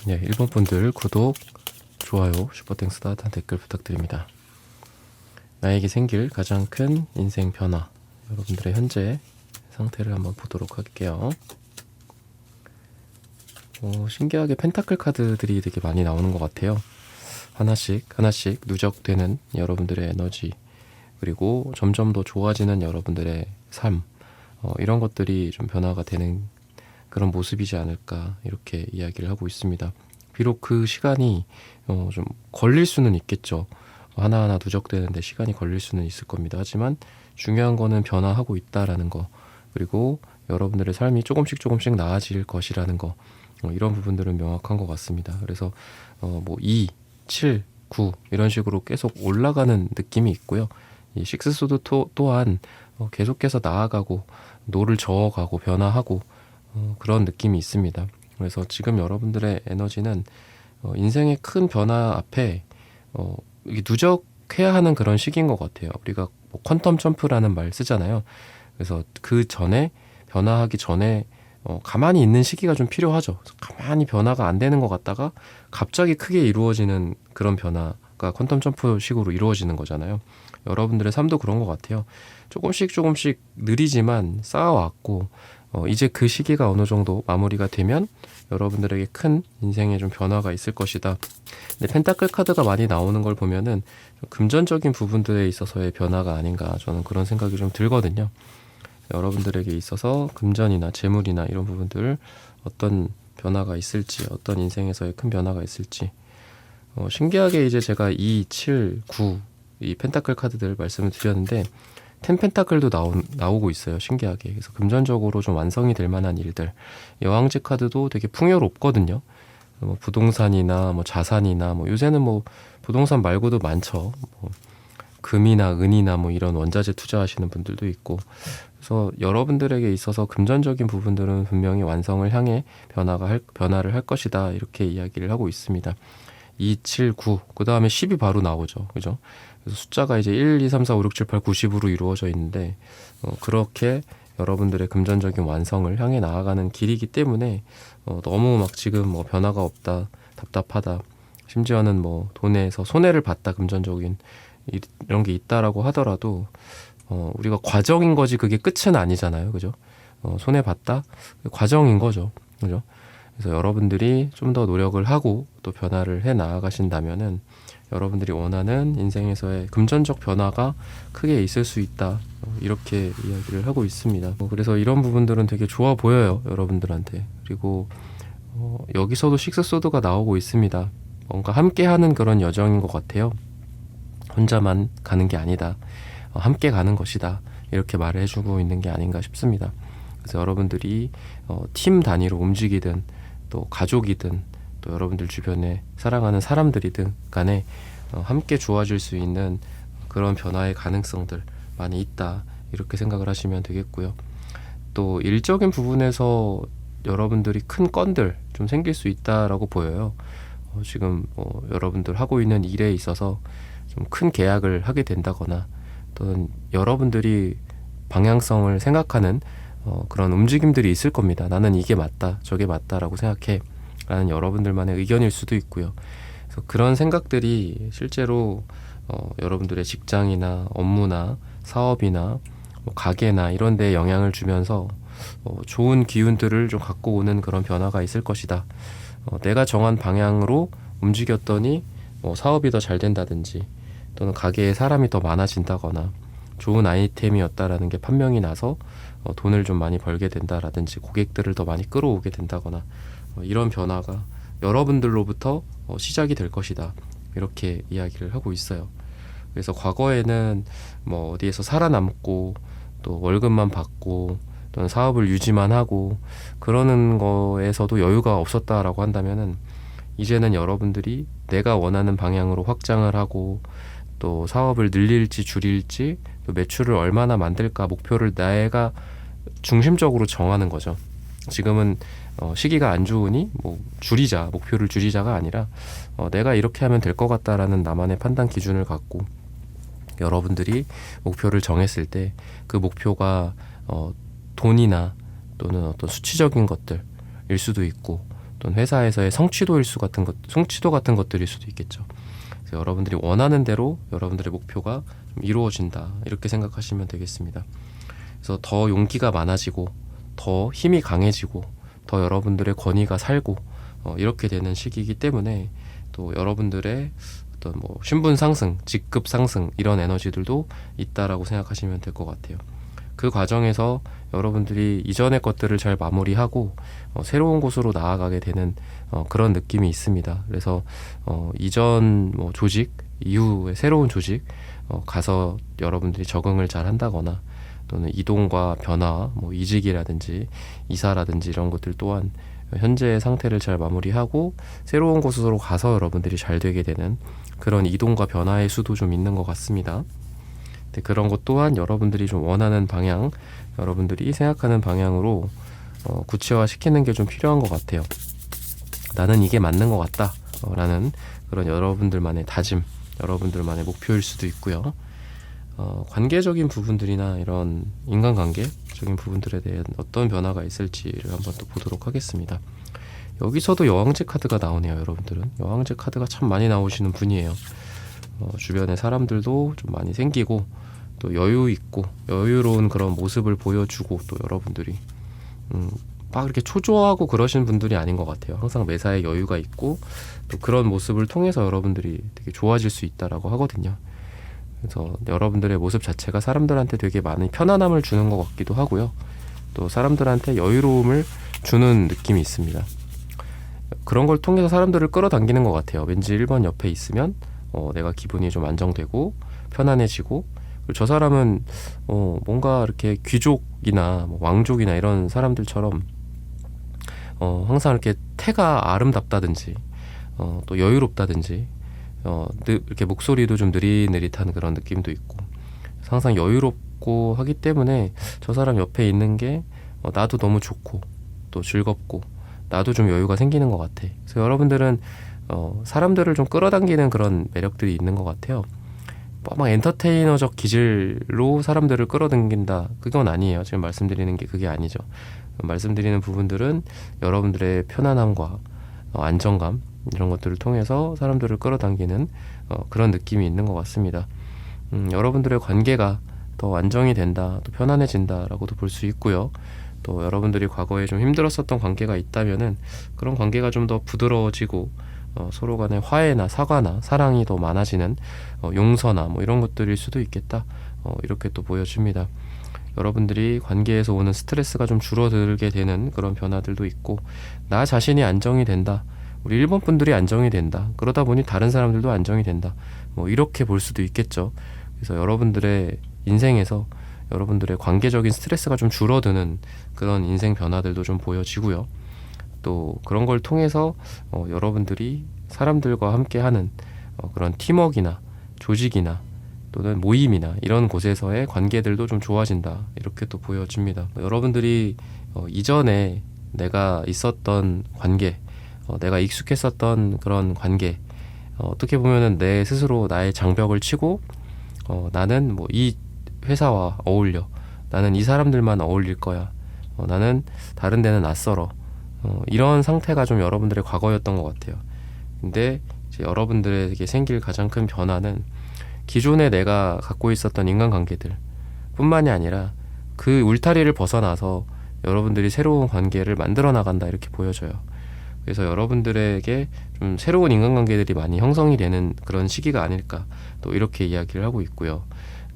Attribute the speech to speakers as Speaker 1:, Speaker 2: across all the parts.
Speaker 1: 네, 1번 분들 구독, 좋아요, 슈퍼땡스 따뜻한 댓글 부탁드립니다. 나에게 생길 가장 큰 인생 변화, 여러분들의 현재 상태를 한번 보도록 할게요. 신기하게 펜타클 카드들이 되게 많이 나오는 것 같아요. 하나씩 누적되는 여러분들의 에너지, 그리고 점점 더 좋아지는 여러분들의 삶, 이런 것들이 좀 변화가 되는 그런 모습이지 않을까, 이렇게 이야기를 하고 있습니다. 비록 그 시간이 좀 걸릴 수는 있겠죠. 하나하나 누적되는데 시간이 걸릴 수는 있을 겁니다. 하지만 중요한 거는 변화하고 있다라는 거, 그리고 여러분들의 삶이 조금씩 나아질 것이라는 거, 이런 부분들은 명확한 것 같습니다. 그래서 2, 7, 9 이런 식으로 계속 올라가는 느낌이 있고요. 이 식스소드 또한 계속해서 나아가고 노를 저어가고 변화하고 그런 느낌이 있습니다. 그래서 지금 여러분들의 에너지는 인생의 큰 변화 앞에 이게 누적해야 하는 그런 시기인 것 같아요. 우리가 퀀텀 점프라는 말 쓰잖아요. 그래서 그 전에, 변화하기 전에 가만히 있는 시기가 좀 필요하죠. 가만히 변화가 안 되는 것 같다가 갑자기 크게 이루어지는 그런 변화가 퀀텀 점프식으로 이루어지는 거잖아요. 여러분들의 삶도 그런 것 같아요. 조금씩 느리지만 쌓아왔고, 이제 그 시기가 어느 정도 마무리가 되면 여러분들에게 큰 인생에 좀 변화가 있을 것이다. 근데 펜타클 카드가 많이 나오는 걸 보면은 좀 금전적인 부분들에 있어서의 변화가 아닌가, 저는 그런 생각이 좀 들거든요. 여러분들에게 있어서 금전이나 재물이나 이런 부분들 어떤 변화가 있을지, 어떤 인생에서의 큰 변화가 있을지, 신기하게 이제 제가 2, 7, 9 이 펜타클 카드들 말씀을 드렸는데 10펜타클도 나오고 있어요. 신기하게. 그래서 금전적으로 좀 완성이 될 만한 일들. 여왕제 카드도 되게 풍요롭거든요. 부동산이나 자산이나 요새는 부동산 말고도 많죠. 금이나 은이나 이런 원자재 투자하시는 분들도 있고. 그래서 여러분들에게 있어서 금전적인 부분들은 분명히 완성을 향해 변화를 할 것이다, 이렇게 이야기를 하고 있습니다. 2, 7, 9, 그 다음에 10이 바로 나오죠. 그죠? 그래서 숫자가 이제 1, 2, 3, 4, 5, 6, 7, 8, 90으로 이루어져 있는데, 그렇게 여러분들의 금전적인 완성을 향해 나아가는 길이기 때문에 너무 지금 변화가 없다, 답답하다, 심지어는 돈에서 손해를 봤다, 금전적인 이런 게 있다라고 하더라도 우리가 과정인 거지 그게 끝은 아니잖아요. 그죠? 손해 봤다, 과정인 거죠. 그죠? 그래서 여러분들이 좀 더 노력을 하고 또 변화를 해 나아가신다면은 여러분들이 원하는 인생에서의 금전적 변화가 크게 있을 수 있다, 이렇게 이야기를 하고 있습니다. 그래서 이런 부분들은 되게 좋아 보여요, 여러분들한테. 그리고 여기서도 식스소드가 나오고 있습니다. 뭔가 함께하는 그런 여정인 것 같아요. 혼자만 가는 게 아니다, 함께 가는 것이다, 이렇게 말을 해주고 있는 게 아닌가 싶습니다. 그래서 여러분들이 팀 단위로 움직이든 또 가족이든 또 여러분들 주변에 사랑하는 사람들이든 간에 함께 좋아질 수 있는 그런 변화의 가능성들 많이 있다, 이렇게 생각을 하시면 되겠고요. 또 일적인 부분에서 여러분들이 큰 건들 좀 생길 수 있다라고 보여요. 지금 여러분들 하고 있는 일에 있어서 좀 큰 계약을 하게 된다거나, 또는 여러분들이 방향성을 생각하는 그런 움직임들이 있을 겁니다. 나는 이게 맞다, 저게 맞다라고 생각해 라는 여러분들만의 의견일 수도 있고요. 그래서 그런 생각들이 실제로 여러분들의 직장이나 업무나 사업이나 가게나 이런 데에 영향을 주면서 좋은 기운들을 좀 갖고 오는 그런 변화가 있을 것이다. 내가 정한 방향으로 움직였더니 사업이 더 잘 된다든지, 또는 가게에 사람이 더 많아진다거나, 좋은 아이템이었다라는 게 판명이 나서 돈을 좀 많이 벌게 된다라든지, 고객들을 더 많이 끌어오게 된다거나, 이런 변화가 여러분들로부터 시작이 될 것이다, 이렇게 이야기를 하고 있어요. 그래서 과거에는 어디에서 살아남고 또 월급만 받고 또는 사업을 유지만 하고 그러는 거에서도 여유가 없었다라고 한다면은, 이제는 여러분들이 내가 원하는 방향으로 확장을 하고 또 사업을 늘릴지 줄일지, 또 매출을 얼마나 만들까, 목표를 내가 중심적으로 정하는 거죠. 지금은 시기가 안 좋으니 목표를 줄이자가 아니라 내가 이렇게 하면 될 것 같다라는 나만의 판단 기준을 갖고 여러분들이 목표를 정했을 때 그 목표가 돈이나 또는 어떤 수치적인 것들일 수도 있고, 또는 회사에서의 성취도 같은 것들일 수도 있겠죠. 그래서 여러분들이 원하는 대로 여러분들의 목표가 좀 이루어진다, 이렇게 생각하시면 되겠습니다. 그래서 더 용기가 많아지고 더 힘이 강해지고 더 여러분들의 권위가 살고 이렇게 되는 시기이기 때문에 또 여러분들의 어떤 뭐 신분 상승, 직급 상승 이런 에너지들도 있다라고 생각하시면 될 것 같아요. 그 과정에서 여러분들이 이전의 것들을 잘 마무리하고 새로운 곳으로 나아가게 되는 그런 느낌이 있습니다. 그래서 이전 뭐 조직 이후에 새로운 조직 가서 여러분들이 적응을 잘 한다거나 또는 이동과 변화, 뭐 이직이라든지 이사라든지 이런 것들 또한 현재의 상태를 잘 마무리하고 새로운 곳으로 가서 여러분들이 잘 되게 되는 그런 이동과 변화의 수도 좀 있는 것 같습니다. 그런 것 또한 여러분들이 좀 원하는 방향, 여러분들이 생각하는 방향으로 구체화시키는 게 좀 필요한 것 같아요. 나는 이게 맞는 것 같다 라는 그런 여러분들만의 다짐, 여러분들만의 목표일 수도 있고요. 관계적인 부분들이나 이런 인간관계적인 부분들에 대한 어떤 변화가 있을지를 한번 또 보도록 하겠습니다. 여기서도 여왕제 카드가 나오네요. 여러분들은 여왕제 카드가 참 많이 나오시는 분이에요. 주변에 사람들도 좀 많이 생기고 또 여유 있고 여유로운 그런 모습을 보여주고, 또 여러분들이 막 이렇게 초조하고 그러신 분들이 아닌 것 같아요. 항상 매사에 여유가 있고 또 그런 모습을 통해서 여러분들이 되게 좋아질 수 있다라고 하거든요. 그래서 여러분들의 모습 자체가 사람들한테 되게 많은 편안함을 주는 것 같기도 하고요. 또 사람들한테 여유로움을 주는 느낌이 있습니다. 그런 걸 통해서 사람들을 끌어당기는 것 같아요. 왠지 1번 옆에 있으면 내가 기분이 좀 안정되고 편안해지고, 그리고 저 사람은 뭔가 이렇게 귀족이나 뭐 왕족이나 이런 사람들처럼 항상 이렇게 태가 아름답다든지 또 여유롭다든지 이렇게 목소리도 좀 느릿느릿한 그런 느낌도 있고, 항상 여유롭고 하기 때문에 저 사람 옆에 있는 게 나도 너무 좋고 또 즐겁고 나도 좀 여유가 생기는 것 같아. 그래서 여러분들은 사람들을 좀 끌어당기는 그런 매력들이 있는 것 같아요. 막 엔터테이너적 기질로 사람들을 끌어당긴다, 그건 아니에요. 지금 말씀드리는 게 그게 아니죠. 말씀드리는 부분들은 여러분들의 편안함과 안정감 이런 것들을 통해서 사람들을 끌어당기는 그런 느낌이 있는 것 같습니다. 여러분들의 관계가 더 안정이 된다, 또 편안해진다라고도 볼 수 있고요. 또 여러분들이 과거에 좀 힘들었었던 관계가 있다면은 그런 관계가 좀 더 부드러워지고 서로 간의 화해나 사과나 사랑이 더 많아지는 용서나 뭐 이런 것들일 수도 있겠다, 이렇게 또 보여집니다. 여러분들이 관계에서 오는 스트레스가 좀 줄어들게 되는 그런 변화들도 있고, 나 자신이 안정이 된다, 우리 일본 분들이 안정이 된다, 그러다 보니 다른 사람들도 안정이 된다, 뭐 이렇게 볼 수도 있겠죠. 그래서 여러분들의 인생에서 여러분들의 관계적인 스트레스가 좀 줄어드는 그런 인생 변화들도 좀 보여지고요. 또 그런 걸 통해서 여러분들이 사람들과 함께하는 그런 팀워크나 조직이나 또는 모임이나 이런 곳에서의 관계들도 좀 좋아진다, 이렇게 또 보여집니다. 여러분들이 이전에 내가 있었던 관계, 내가 익숙했었던 그런 관계, 어떻게 보면은 내 스스로 나의 장벽을 치고 나는 뭐 이 회사와 어울려, 나는 이 사람들만 어울릴 거야, 나는 다른 데는 낯설어, 이런 상태가 좀 여러분들의 과거였던 것 같아요. 근데 이제 여러분들에게 생길 가장 큰 변화는 기존에 내가 갖고 있었던 인간관계들 뿐만이 아니라 그 울타리를 벗어나서 여러분들이 새로운 관계를 만들어 나간다, 이렇게 보여져요. 그래서 여러분들에게 좀 새로운 인간관계들이 많이 형성이 되는 그런 시기가 아닐까, 또 이렇게 이야기를 하고 있고요.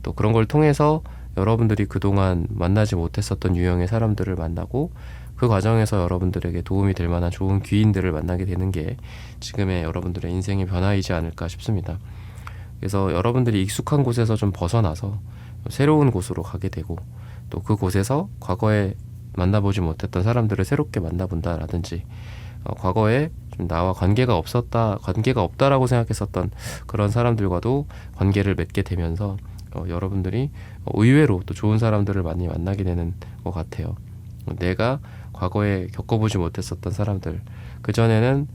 Speaker 1: 또 그런 걸 통해서 여러분들이 그동안 만나지 못했었던 유형의 사람들을 만나고, 그 과정에서 여러분들에게 도움이 될 만한 좋은 귀인들을 만나게 되는 게 지금의 여러분들의 인생의 변화이지 않을까 싶습니다. 그래서 여러분들이 익숙한 곳에서 좀 벗어나서 새로운 곳으로 가게 되고, 또 그곳에서 과거에 만나보지 못했던 사람들을 새롭게 만나본다라든지, 과거에 좀 나와 관계가 없다라고 생각했었던 그런 사람들과도 관계를 맺게 되면서 여러분들이 의외로 또 좋은 사람들을 많이 만나게 되는 것 같아요. 내가 과거에 겪어보지 못했었던 사람들, 그전에는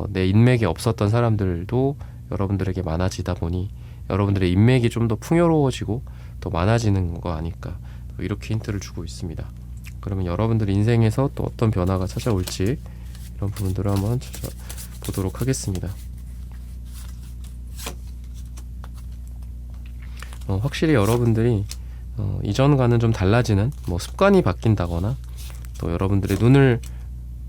Speaker 1: 내 인맥이 없었던 사람들도 여러분들에게 많아지다 보니 여러분들의 인맥이 좀 더 풍요로워지고 더 많아지는 거 아닐까, 이렇게 힌트를 주고 있습니다. 그러면 여러분들 인생에서 또 어떤 변화가 찾아올지 이런 부분들을 한번 찾아보도록 하겠습니다. 확실히 여러분들이 이전과는 좀 달라지는 뭐 습관이 바뀐다거나 또 여러분들의 눈을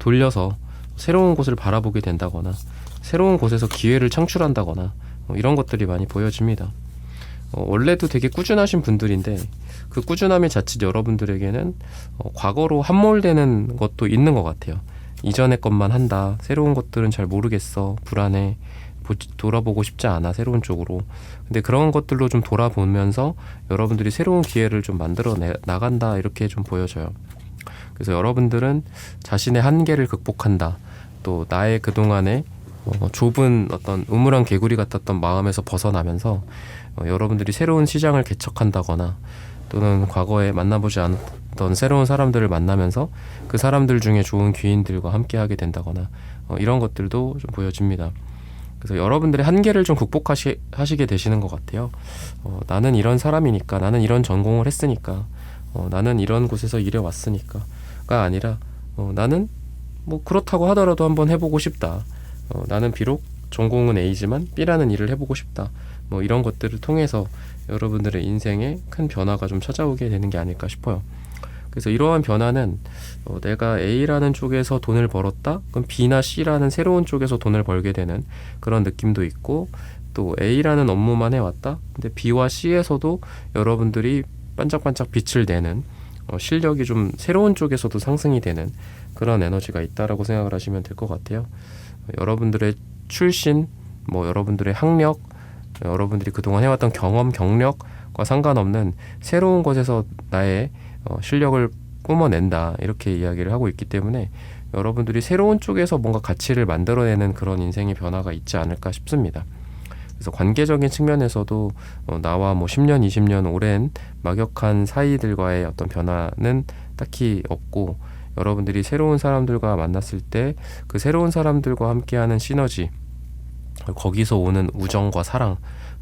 Speaker 1: 돌려서 새로운 곳을 바라보게 된다거나 새로운 곳에서 기회를 창출한다거나 이런 것들이 많이 보여집니다. 원래도 되게 꾸준하신 분들인데 그 꾸준함이 자칫 여러분들에게는 과거로 함몰되는 것도 있는 것 같아요. 이전의 것만 한다, 새로운 것들은 잘 모르겠어, 불안해, 돌아보고 싶지 않아, 새로운 쪽으로. 근데 그런 것들로 좀 돌아보면서 여러분들이 새로운 기회를 좀 만들어 나간다, 이렇게 좀 보여져요. 그래서 여러분들은 자신의 한계를 극복한다, 또 나의 그동안의 좁은 어떤 우물한 개구리 같았던 마음에서 벗어나면서 여러분들이 새로운 시장을 개척한다거나 또는 과거에 만나보지 않았던 새로운 사람들을 만나면서 그 사람들 중에 좋은 귀인들과 함께 하게 된다거나 이런 것들도 좀 보여집니다. 그래서 여러분들의 한계를 좀 극복하시게 되시는 것 같아요. 나는 이런 사람이니까, 나는 이런 전공을 했으니까, 나는 이런 곳에서 일해왔으니까가 아니라 나는 뭐 그렇다고 하더라도 한번 해보고 싶다. 나는 비록 전공은 A지만 B라는 일을 해보고 싶다. 뭐 이런 것들을 통해서 여러분들의 인생에 큰 변화가 좀 찾아오게 되는 게 아닐까 싶어요. 그래서 이러한 변화는 내가 A라는 쪽에서 돈을 벌었다? 그럼 B나 C라는 새로운 쪽에서 돈을 벌게 되는 그런 느낌도 있고, 또 A라는 업무만 해왔다? 근데 B와 C에서도 여러분들이 반짝반짝 빛을 내는 실력이 좀 새로운 쪽에서도 상승이 되는 그런 에너지가 있다라고 생각을 하시면 될 것 같아요. 여러분들의 출신, 뭐 여러분들의 학력, 여러분들이 그동안 해왔던 경험, 경력과 상관없는 새로운 곳에서 나의 실력을 뿜어낸다, 이렇게 이야기를 하고 있기 때문에 여러분들이 새로운 쪽에서 뭔가 가치를 만들어내는 그런 인생의 변화가 있지 않을까 싶습니다. 그래서 관계적인 측면에서도 나와 뭐 10년, 20년 오랜 막역한 사이들과의 어떤 변화는 딱히 없고, 여러분들이 새로운 사람들과 만났을 때 그 새로운 사람들과 함께하는 시너지, 거기서 오는 우정과 사랑,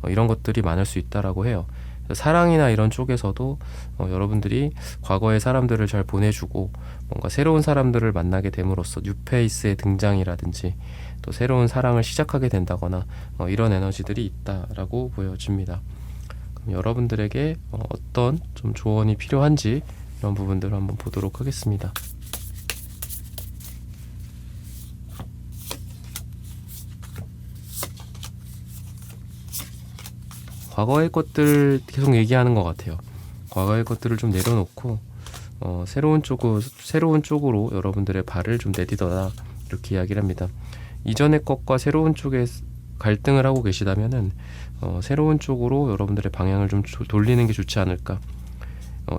Speaker 1: 이런 것들이 많을 수 있다라고 해요. 사랑이나 이런 쪽에서도 여러분들이 과거의 사람들을 잘 보내주고 뭔가 새로운 사람들을 만나게 됨으로써 뉴페이스의 등장이라든지 또 새로운 사랑을 시작하게 된다거나 이런 에너지들이 있다라고 보여집니다. 그럼 여러분들에게 어떤 좀 조언이 필요한지 이런 부분들을 한번 보도록 하겠습니다. 과거의 것들 계속 얘기하는 것 같아요. 과거의 것들을 좀 내려놓고 새로운 쪽으로 여러분들의 발을 좀 내딛어라, 이렇게 이야기를 합니다. 이전의 것과 새로운 쪽에 갈등을 하고 계시다면은 새로운 쪽으로 여러분들의 방향을 좀 돌리는 게 좋지 않을까.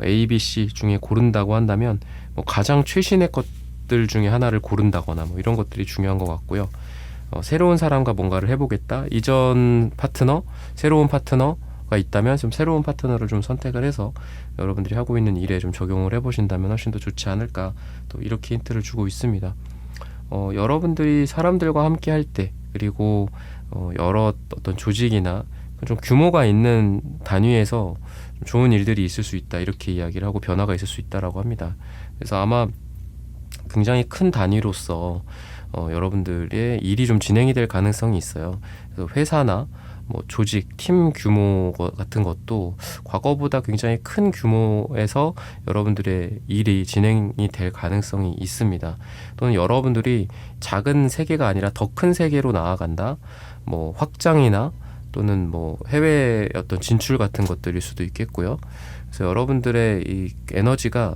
Speaker 1: A, B, C 중에 고른다고 한다면 뭐 가장 최신의 것들 중에 하나를 고른다거나 뭐 이런 것들이 중요한 것 같고요. 새로운 사람과 뭔가를 해보겠다. 이전 파트너, 새로운 파트너가 있다면 좀 새로운 파트너를 좀 선택을 해서 여러분들이 하고 있는 일에 좀 적용을 해보신다면 훨씬 더 좋지 않을까, 또 이렇게 힌트를 주고 있습니다. 여러분들이 사람들과 함께 할 때, 그리고 여러 어떤 조직이나 좀 규모가 있는 단위에서 좀 좋은 일들이 있을 수 있다, 이렇게 이야기를 하고 변화가 있을 수 있다라고 합니다. 그래서 아마 굉장히 큰 단위로서 여러분들의 일이 좀 진행이 될 가능성이 있어요. 그래서 회사나 뭐 조직, 팀 규모 같은 것도 과거보다 굉장히 큰 규모에서 여러분들의 일이 진행이 될 가능성이 있습니다. 또는 여러분들이 작은 세계가 아니라 더 큰 세계로 나아간다, 뭐 확장이나 또는 뭐 해외 어떤 진출 같은 것들일 수도 있겠고요. 그래서 여러분들의 이 에너지가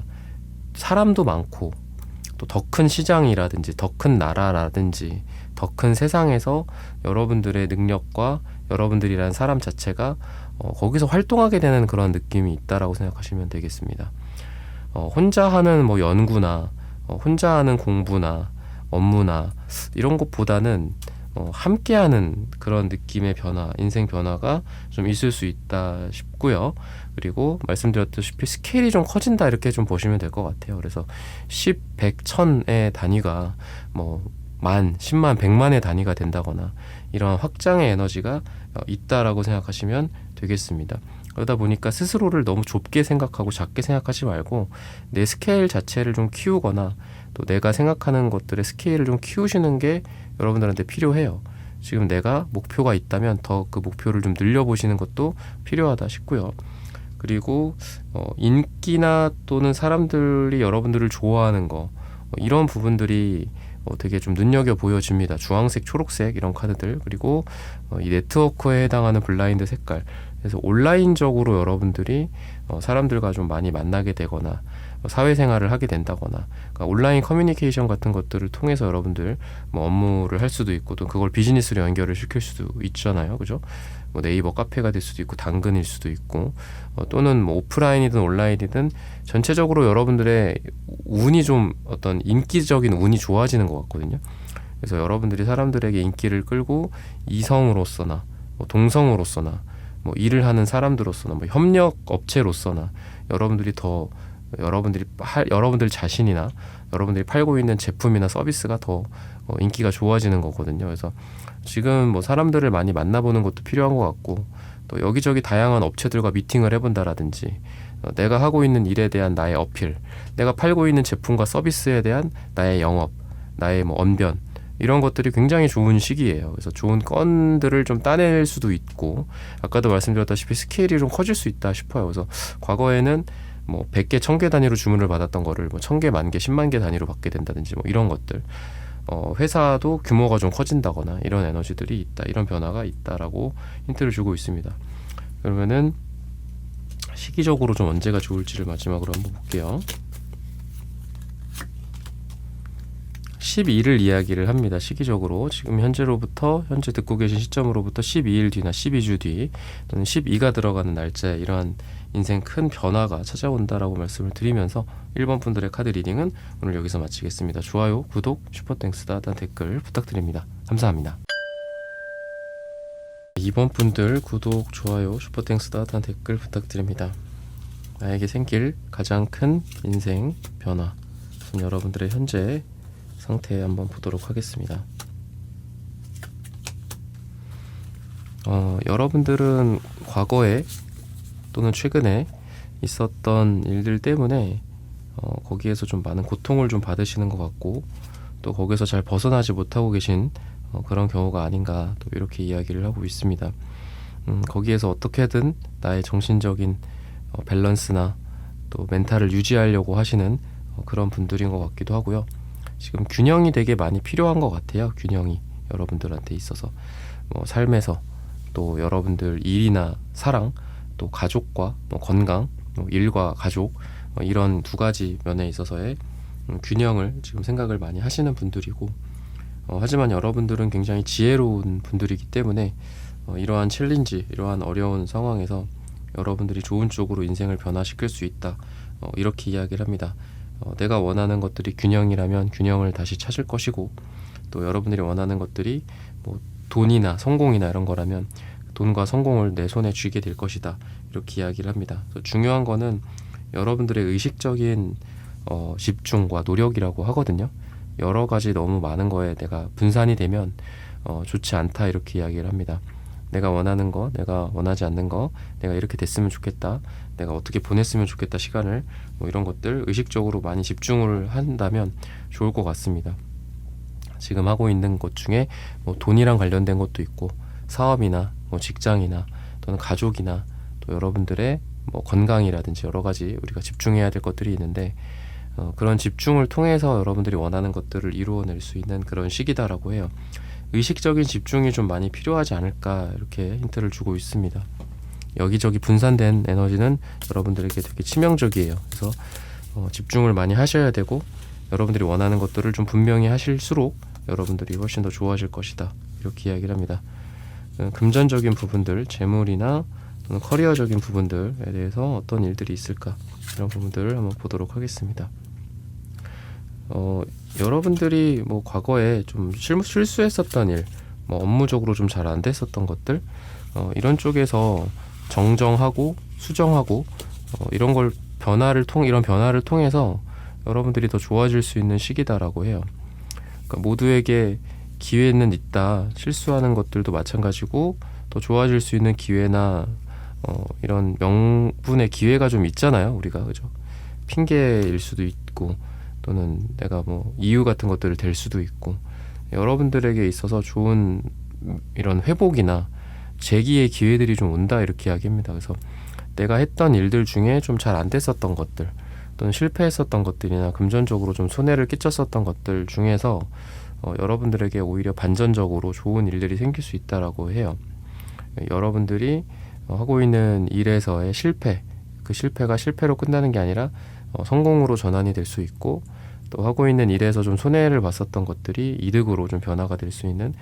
Speaker 1: 사람도 많고 또 더 큰 시장이라든지 더 큰 나라라든지 더 큰 세상에서 여러분들의 능력과 여러분들이라는 사람 자체가 거기서 활동하게 되는 그런 느낌이 있다라고 생각하시면 되겠습니다. 혼자 하는 뭐 연구나 혼자 하는 공부나 업무나 이런 것보다는 함께하는 그런 느낌의 변화, 인생 변화가 좀 있을 수 있다 싶고요. 그리고 말씀드렸다시피 스케일이 좀 커진다, 이렇게 좀 보시면 될 것 같아요. 그래서 10, 100, 1000의 단위가 뭐 만, 10만, 100만의 단위가 된다거나 이런 확장의 에너지가 있다라고 생각하시면 되겠습니다. 그러다 보니까 스스로를 너무 좁게 생각하고 작게 생각하지 말고 내 스케일 자체를 좀 키우거나 또 내가 생각하는 것들의 스케일을 좀 키우시는 게 여러분들한테 필요해요. 지금 내가 목표가 있다면 더 그 목표를 좀 늘려보시는 것도 필요하다 싶고요. 그리고 인기나 또는 사람들이 여러분들을 좋아하는 거 이런 부분들이 되게 좀 눈여겨 보여집니다. 주황색, 초록색 이런 카드들, 그리고 이 네트워크에 해당하는 블라인드 색깔. 그래서 온라인적으로 여러분들이 사람들과 좀 많이 만나게 되거나 사회생활을 하게 된다거나, 그러니까 온라인 커뮤니케이션 같은 것들을 통해서 여러분들 뭐 업무를 할 수도 있고 또 그걸 비즈니스로 연결을 시킬 수도 있잖아요. 그죠? 뭐 네이버 카페가 될 수도 있고 당근일 수도 있고 또는 뭐 오프라인이든 온라인이든 전체적으로 여러분들의 운이 좀 어떤 인기적인 운이 좋아지는 것 같거든요. 그래서 여러분들이 사람들에게 인기를 끌고 이성으로서나 뭐 동성으로서나 뭐 일을 하는 사람들로서나 뭐 협력 업체로서나 여러분들이 더 여러분들 자신이나 여러분들이 팔고 있는 제품이나 서비스가 더 인기가 좋아지는 거거든요. 그래서 지금 뭐 사람들을 많이 만나보는 것도 필요한 것 같고 또 여기저기 다양한 업체들과 미팅을 해본다라든지 내가 하고 있는 일에 대한 나의 어필, 내가 팔고 있는 제품과 서비스에 대한 나의 영업, 나의 뭐 언변 이런 것들이 굉장히 좋은 시기예요. 그래서 좋은 건들을 좀 따낼 수도 있고 아까도 말씀드렸다시피 스케일이 좀 커질 수 있다 싶어요. 그래서 과거에는 뭐 100개, 1000개 단위로 주문을 받았던 거를 뭐 1000개, 10,000개, 10만 개 단위로 받게 된다든지 뭐 이런 것들. 회사도 규모가 좀 커진다거나 이런 에너지들이 있다, 이런 변화가 있다라고 힌트를 주고 있습니다. 그러면은 시기적으로 좀 언제가 좋을지를 마지막으로 한번 볼게요. 12일을 이야기를 합니다. 시기적으로 지금 현재 듣고 계신 시점으로부터 12일 뒤나 12주 뒤 또는 12가 들어가는 날짜에 이러한 인생 큰 변화가 찾아온다라고 말씀을 드리면서 1번 분들의 카드 리딩은 오늘 여기서 마치겠습니다. 좋아요, 구독, 슈퍼땡스, 따뜻한 댓글 부탁드립니다. 감사합니다. 2번 분들 구독, 좋아요, 슈퍼땡스, 따뜻한 댓글 부탁드립니다. 나에게 생길 가장 큰 인생 변화, 여러분들의 현재 상태 한번 보도록 하겠습니다. 여러분들은 과거에 또는 최근에 있었던 일들 때문에 거기에서 좀 많은 고통을 좀 받으시는 것 같고 또 거기서 잘 벗어나지 못하고 계신 그런 경우가 아닌가 또 이렇게 이야기를 하고 있습니다. 거기에서 어떻게든 나의 정신적인 밸런스나 또 멘탈을 유지하려고 하시는 그런 분들인 것 같기도 하고요. 지금 균형이 되게 많이 필요한 것 같아요. 균형이 여러분들한테 있어서 삶에서 또 여러분들 일이나 사랑 또 가족과 건강, 일과 가족 이런 두 가지 면에 있어서의 균형을 지금 생각을 많이 하시는 분들이고 하지만 여러분들은 굉장히 지혜로운 분들이기 때문에 이러한 챌린지, 이러한 어려운 상황에서 여러분들이 좋은 쪽으로 인생을 변화시킬 수 있다 이렇게 이야기를 합니다. 내가 원하는 것들이 균형이라면 균형을 다시 찾을 것이고 또 여러분들이 원하는 것들이 뭐 돈이나 성공이나 이런 거라면 돈과 성공을 내 손에 쥐게 될 것이다 이렇게 이야기를 합니다. 중요한 거는 여러분들의 의식적인 집중과 노력이라고 하거든요. 여러 가지 너무 많은 거에 내가 분산이 되면 좋지 않다 이렇게 이야기를 합니다. 내가 원하는 거, 내가 원하지 않는 거, 내가 이렇게 됐으면 좋겠다, 내가 어떻게 보냈으면 좋겠다 시간을 뭐 이런 것들 의식적으로 많이 집중을 한다면 좋을 것 같습니다. 지금 하고 있는 것 중에 뭐 돈이랑 관련된 것도 있고 사업이나 뭐 직장이나 또는 가족이나 또 여러분들의 뭐 건강이라든지 여러 가지 우리가 집중해야 될 것들이 있는데 그런 집중을 통해서 여러분들이 원하는 것들을 이루어낼 수 있는 그런 시기다라고 해요. 의식적인 집중이 좀 많이 필요하지 않을까 이렇게 힌트를 주고 있습니다. 여기저기 분산된 에너지는 여러분들에게 되게 치명적이에요. 그래서 집중을 많이 하셔야 되고 여러분들이 원하는 것들을 좀 분명히 하실수록 여러분들이 훨씬 더 좋아질 것이다 이렇게 이야기를 합니다. 금전적인 부분들, 재물이나 또는 커리어적인 부분들에 대해서 어떤 일들이 있을까 이런 부분들을 한번 보도록 하겠습니다. 여러분들이 뭐 과거에 좀 실수했었던 일, 뭐 업무적으로 좀 잘 안 됐었던 것들 이런 쪽에서 정정하고 수정하고 이런 변화를 통해서 여러분들이 더 좋아질 수 있는 시기다라고 해요. 그러니까 모두에게 기회는 있다. 실수하는 것들도 마찬가지고 더 좋아질 수 있는 기회나 이런 명분의 기회가 좀 있잖아요, 우리가. 그죠? 핑계일 수도 있고 또는 내가 뭐 이유 같은 것들을 댈 수도 있고, 여러분들에게 있어서 좋은 이런 회복이나 재기의 기회들이 좀 온다, 이렇게 이야기합니다. 그래서 내가 했던 일들 중에 좀 잘 안 됐었던 것들 또는 실패했었던 것들이나 금전적으로 좀 손해를 끼쳤었던 것들 중에서 여러분들에게 오히려 반전적으로 좋은 일들이 생길 수 있다라고 해요. 여러분들이 하고 있는 일에서의 실패, 그 실패가 실패로 끝나는 게 아니라 성공으로 전환이 될 수 있고, 또 하고 있는 일에서 좀 손해를 봤었던 것들이 이득으로 좀 변화가 될 수 있는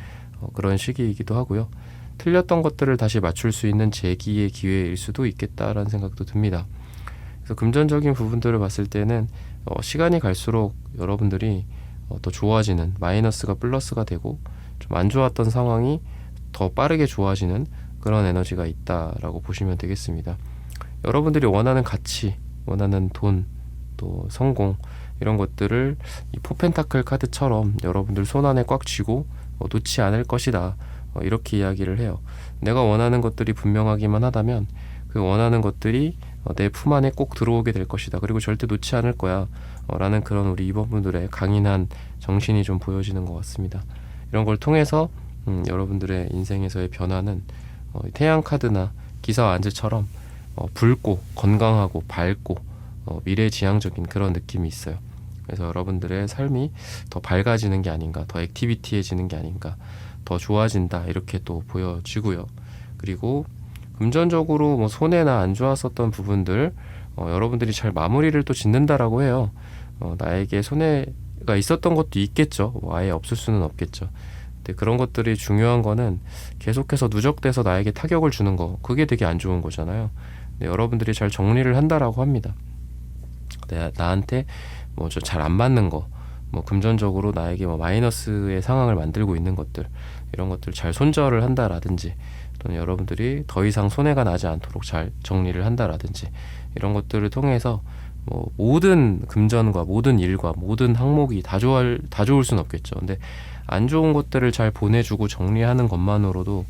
Speaker 1: 그런 시기이기도 하고요. 틀렸던 것들을 다시 맞출 수 있는 재기의 기회일 수도 있겠다라는 생각도 듭니다. 그래서 금전적인 부분들을 봤을 때는 시간이 갈수록 여러분들이 더 좋아지는, 마이너스가 플러스가 되고 좀 안 좋았던 상황이 더 빠르게 좋아지는 그런 에너지가 있다라고 보시면 되겠습니다. 여러분들이 원하는 가치, 원하는 돈, 또 성공, 이런 것들을 이 포펜타클 카드처럼 여러분들 손안에 꽉 쥐고 놓지 않을 것이다, 이렇게 이야기를 해요. 내가 원하는 것들이 분명하기만 하다면 그 원하는 것들이 내 품 안에 꼭 들어오게 될 것이다, 그리고 절대 놓지 않을 거야, 라는 그런 우리 2번분들의 강인한 정신이 좀 보여지는 것 같습니다. 이런 걸 통해서 여러분들의 인생에서의 변화는 태양 카드나 기사와 안지처럼 붉고 건강하고 밝고 미래지향적인 그런 느낌이 있어요. 그래서 여러분들의 삶이 더 밝아지는 게 아닌가, 더 액티비티해지는 게 아닌가, 더 좋아진다, 이렇게 또 보여지고요. 그리고 금전적으로 뭐 손해나 안 좋았었던 부분들 여러분들이 잘 마무리를 또 짓는다라고 해요. 나에게 손해가 있었던 것도 있겠죠. 뭐 아예 없을 수는 없겠죠. 근데 그런 것들이 중요한 거는 계속해서 누적돼서 나에게 타격을 주는 거, 그게 되게 안 좋은 거잖아요. 근데 여러분들이 잘 정리를 한다라고 합니다. 나한테 뭐 저 잘 안 맞는 거, 뭐 금전적으로 나에게 뭐 마이너스의 상황을 만들고 있는 것들, 이런 것들 잘 손절을 한다라든지, 또는 여러분들이 더 이상 손해가 나지 않도록 잘 정리를 한다라든지, 이런 것들을 통해서 뭐 모든 금전과 모든 일과 모든 항목이 다 좋을 수는 없겠죠. 근데 안 좋은 것들을 잘 보내주고 정리하는 것만으로도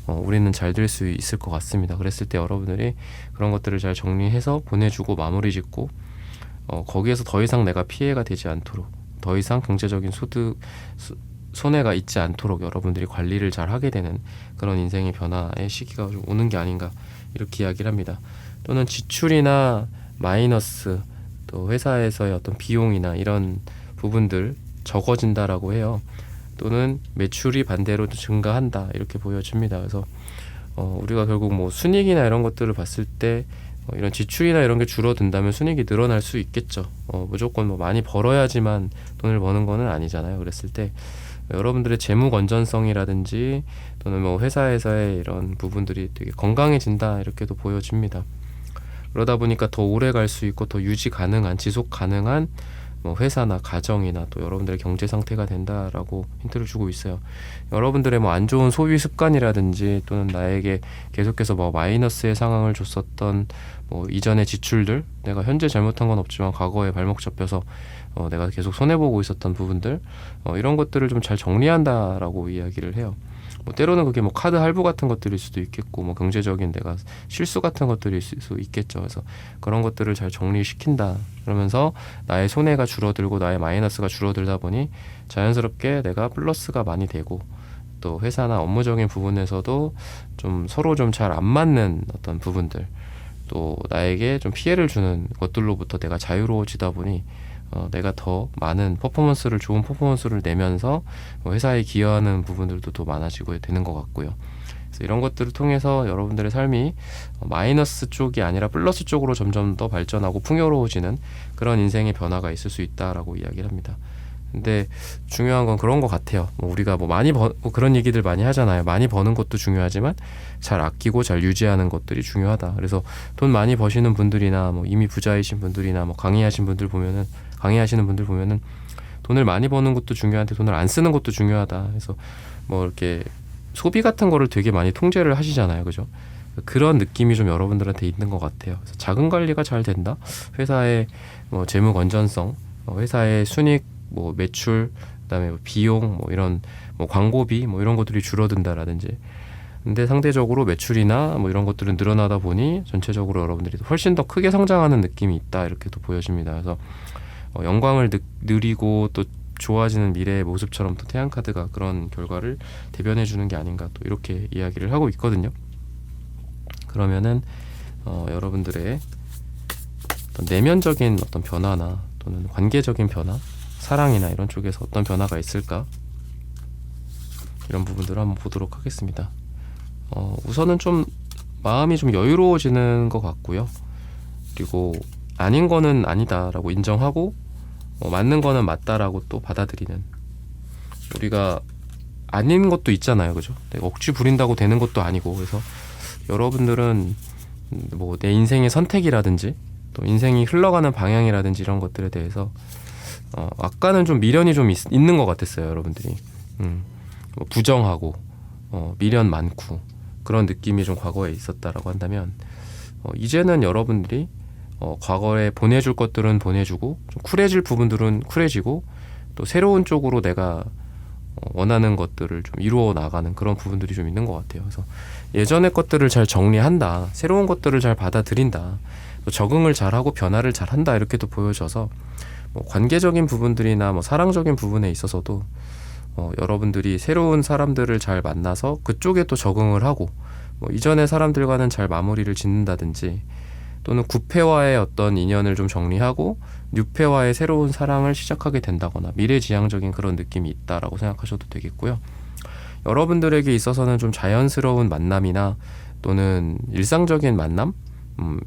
Speaker 1: 우리는 잘 될 수 있을 것 같습니다. 그랬을 때 여러분들이 그런 것들을 잘 정리해서 보내주고 마무리 짓고, 거기에서 더 이상 내가 피해가 되지 않도록, 더 이상 경제적인 손해가 있지 않도록 여러분들이 관리를 잘 하게 되는 그런 인생의 변화의 시기가 좀 오는 게 아닌가, 이렇게 이야기를 합니다. 또는 지출이나 마이너스, 또 회사에서의 어떤 비용이나 이런 부분들 적어진다라고 해요. 또는 매출이 반대로 증가한다, 이렇게 보여집니다. 그래서 우리가 결국 뭐 순이익이나 이런 것들을 봤을 때 이런 지출이나 이런 게 줄어든다면 순이익이 늘어날 수 있겠죠. 무조건 뭐 많이 벌어야지만 돈을 버는 거는 아니잖아요. 그랬을 때 여러분들의 재무 건전성이라든지 또는 뭐 회사에서의 이런 부분들이 되게 건강해진다, 이렇게도 보여집니다. 그러다 보니까 더 오래 갈 수 있고 더 유지 가능한, 지속 가능한 뭐 회사나 가정이나 또 여러분들의 경제 상태가 된다라고 힌트를 주고 있어요. 여러분들의 뭐 안 좋은 소비 습관이라든지 또는 나에게 계속해서 뭐 마이너스의 상황을 줬었던 뭐 이전의 지출들, 내가 현재 잘못한 건 없지만 과거에 발목 잡혀서 내가 계속 손해보고 있었던 부분들, 이런 것들을 좀 잘 정리한다라고 이야기를 해요. 뭐 때로는 그게 뭐 카드 할부 같은 것들일 수도 있겠고, 뭐 경제적인 내가 실수 같은 것들일 수 있겠죠. 그래서 그런 것들을 잘 정리시킨다, 그러면서 나의 손해가 줄어들고 나의 마이너스가 줄어들다 보니 자연스럽게 내가 플러스가 많이 되고, 또 회사나 업무적인 부분에서도 좀 서로 좀 잘 안 맞는 어떤 부분들, 또 나에게 좀 피해를 주는 것들로부터 내가 자유로워지다 보니 내가 더 많은 퍼포먼스를, 좋은 퍼포먼스를 내면서 회사에 기여하는 부분들도 더 많아지고 되는 것 같고요. 그래서 이런 것들을 통해서 여러분들의 삶이 마이너스 쪽이 아니라 플러스 쪽으로 점점 더 발전하고 풍요로워지는 그런 인생의 변화가 있을 수 있다라고 이야기를 합니다. 근데 중요한 건 그런 것 같아요. 뭐 우리가 뭐 많이 뭐 그런 얘기들 많이 하잖아요. 많이 버는 것도 중요하지만 잘 아끼고 잘 유지하는 것들이 중요하다. 그래서 돈 많이 버시는 분들이나 뭐 이미 부자이신 분들이나 뭐 강의하시는 분들 보면은 돈을 많이 버는 것도 중요한데 돈을 안 쓰는 것도 중요하다. 그래서 뭐 이렇게 소비 같은 거를 되게 많이 통제를 하시잖아요. 그죠? 그런 느낌이 좀 여러분들한테 있는 것 같아요. 그래서 자금 관리가 잘 된다. 회사의 뭐 재무 건전성, 회사의 순익, 뭐 매출, 그다음에 뭐 비용, 뭐 이런 뭐 광고비, 뭐 이런 것들이 줄어든다라든지, 근데 상대적으로 매출이나 뭐 이런 것들은 늘어나다 보니 전체적으로 여러분들이 훨씬 더 크게 성장하는 느낌이 있다, 이렇게 또 보여집니다. 그래서 영광을 누리고 또 좋아지는 미래의 모습처럼 또 태양카드가 그런 결과를 대변해 주는 게 아닌가, 또 이렇게 이야기를 하고 있거든요. 그러면은 여러분들의 어떤 내면적인 어떤 변화나 또는 관계적인 변화, 사랑이나 이런 쪽에서 어떤 변화가 있을까, 이런 부분들을 한번 보도록 하겠습니다. 우선은 좀 마음이 좀 여유로워지는 것 같고요. 그리고 아닌 거는 아니다라고 인정하고 맞는 거는 맞다라고 또 받아들이는, 우리가 아닌 것도 있잖아요, 그죠? 내가 억지 부린다고 되는 것도 아니고. 그래서 여러분들은 뭐 내 인생의 선택이라든지 또 인생이 흘러가는 방향이라든지 이런 것들에 대해서 아까는 좀 미련이 좀 있는 것 같았어요, 여러분들이. 뭐 부정하고 미련 많고 그런 느낌이 좀 과거에 있었다라고 한다면, 이제는 여러분들이 과거에 보내줄 것들은 보내주고 좀 쿨해질 부분들은 쿨해지고 또 새로운 쪽으로 내가 원하는 것들을 좀 이루어 나가는 그런 부분들이 좀 있는 것 같아요. 그래서 예전의 것들을 잘 정리한다, 새로운 것들을 잘 받아들인다, 또 적응을 잘하고 변화를 잘한다, 이렇게 또 보여져서 뭐 관계적인 부분들이나 뭐 사랑적인 부분에 있어서도 여러분들이 새로운 사람들을 잘 만나서 그쪽에 또 적응을 하고 뭐 이전의 사람들과는 잘 마무리를 짓는다든지, 또는 구패와의 어떤 인연을 좀 정리하고 뉴패와의 새로운 사랑을 시작하게 된다거나 미래지향적인 그런 느낌이 있다라고 생각하셔도 되겠고요. 여러분들에게 있어서는 좀 자연스러운 만남이나 또는 일상적인 만남,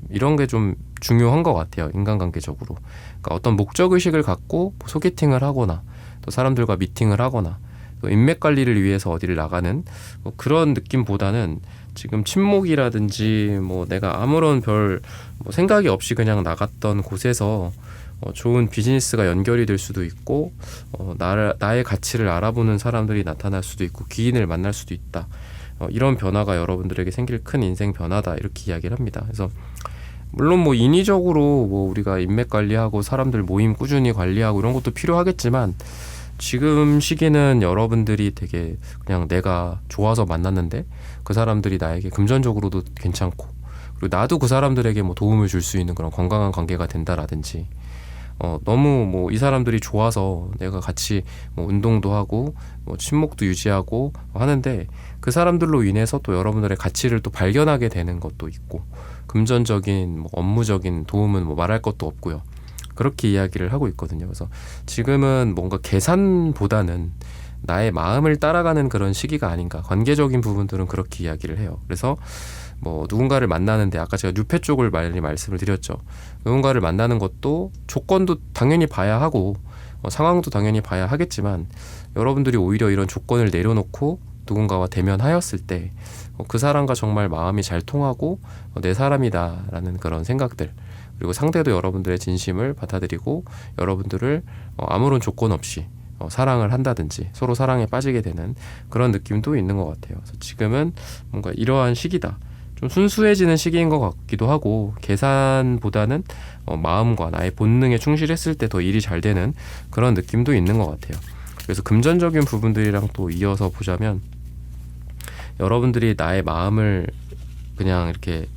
Speaker 1: 이런 게 좀 중요한 것 같아요, 인간관계적으로. 그러니까 어떤 목적의식을 갖고 소개팅을 하거나 또 사람들과 미팅을 하거나 또 인맥 관리를 위해서 어디를 나가는 뭐 그런 느낌보다는 지금 친목이라든지 뭐 내가 아무런 별 뭐 생각이 없이 그냥 나갔던 곳에서 좋은 비즈니스가 연결이 될 수도 있고 나의 가치를 알아보는 사람들이 나타날 수도 있고 귀인을 만날 수도 있다. 이런 변화가 여러분들에게 생길 큰 인생 변화다, 이렇게 이야기를 합니다. 그래서 물론 뭐 인위적으로 뭐 우리가 인맥 관리하고 사람들 모임 꾸준히 관리하고 이런 것도 필요하겠지만, 지금 시기는 여러분들이 되게 그냥 내가 좋아서 만났는데 그 사람들이 나에게 금전적으로도 괜찮고 그리고 나도 그 사람들에게 뭐 도움을 줄 수 있는 그런 건강한 관계가 된다라든지, 너무 뭐 이 사람들이 좋아서 내가 같이 뭐 운동도 하고 뭐 친목도 유지하고 하는데 그 사람들로 인해서 또 여러분들의 가치를 또 발견하게 되는 것도 있고, 금전적인 뭐 업무적인 도움은 뭐 말할 것도 없고요. 그렇게 이야기를 하고 있거든요. 그래서 지금은 뭔가 계산보다는 나의 마음을 따라가는 그런 시기가 아닌가, 관계적인 부분들은 그렇게 이야기를 해요. 그래서 뭐 누군가를 만나는데 아까 제가 뉴페 쪽을 많이 말씀을 드렸죠. 누군가를 만나는 것도 조건도 당연히 봐야 하고 상황도 당연히 봐야 하겠지만, 여러분들이 오히려 이런 조건을 내려놓고 누군가와 대면하였을 때 그 사람과 정말 마음이 잘 통하고 내 사람이다라는 그런 생각들, 그리고 상대도 여러분들의 진심을 받아들이고 여러분들을 아무런 조건 없이 사랑을 한다든지 서로 사랑에 빠지게 되는 그런 느낌도 있는 것 같아요. 그래서 지금은 뭔가 이러한 시기다, 좀 순수해지는 시기인 것 같기도 하고, 계산보다는 마음과 나의 본능에 충실했을 때 더 일이 잘 되는 그런 느낌도 있는 것 같아요. 그래서 금전적인 부분들이랑 또 이어서 보자면, 여러분들이 나의 마음을 그냥 이렇게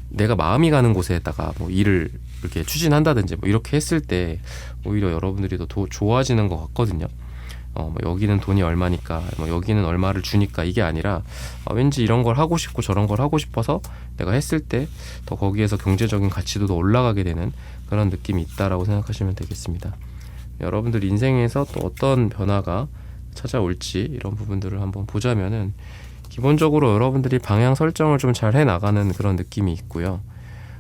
Speaker 1: 내가 마음이 가는 곳에다가 뭐 일을 이렇게 추진한다든지 뭐 이렇게 했을 때 오히려 여러분들이 더 좋아지는 것 같거든요. 뭐 여기는 돈이 얼마니까, 뭐 여기는 얼마를 주니까, 이게 아니라 왠지 이런 걸 하고 싶고 저런 걸 하고 싶어서 내가 했을 때 더 거기에서 경제적인 가치도 더 올라가게 되는 그런 느낌이 있다라고 생각하시면 되겠습니다. 여러분들 인생에서 또 어떤 변화가 찾아올지 이런 부분들을 한번 보자면은, 기본적으로 여러분들이 방향 설정을 좀 잘 해나가는 그런 느낌이 있고요.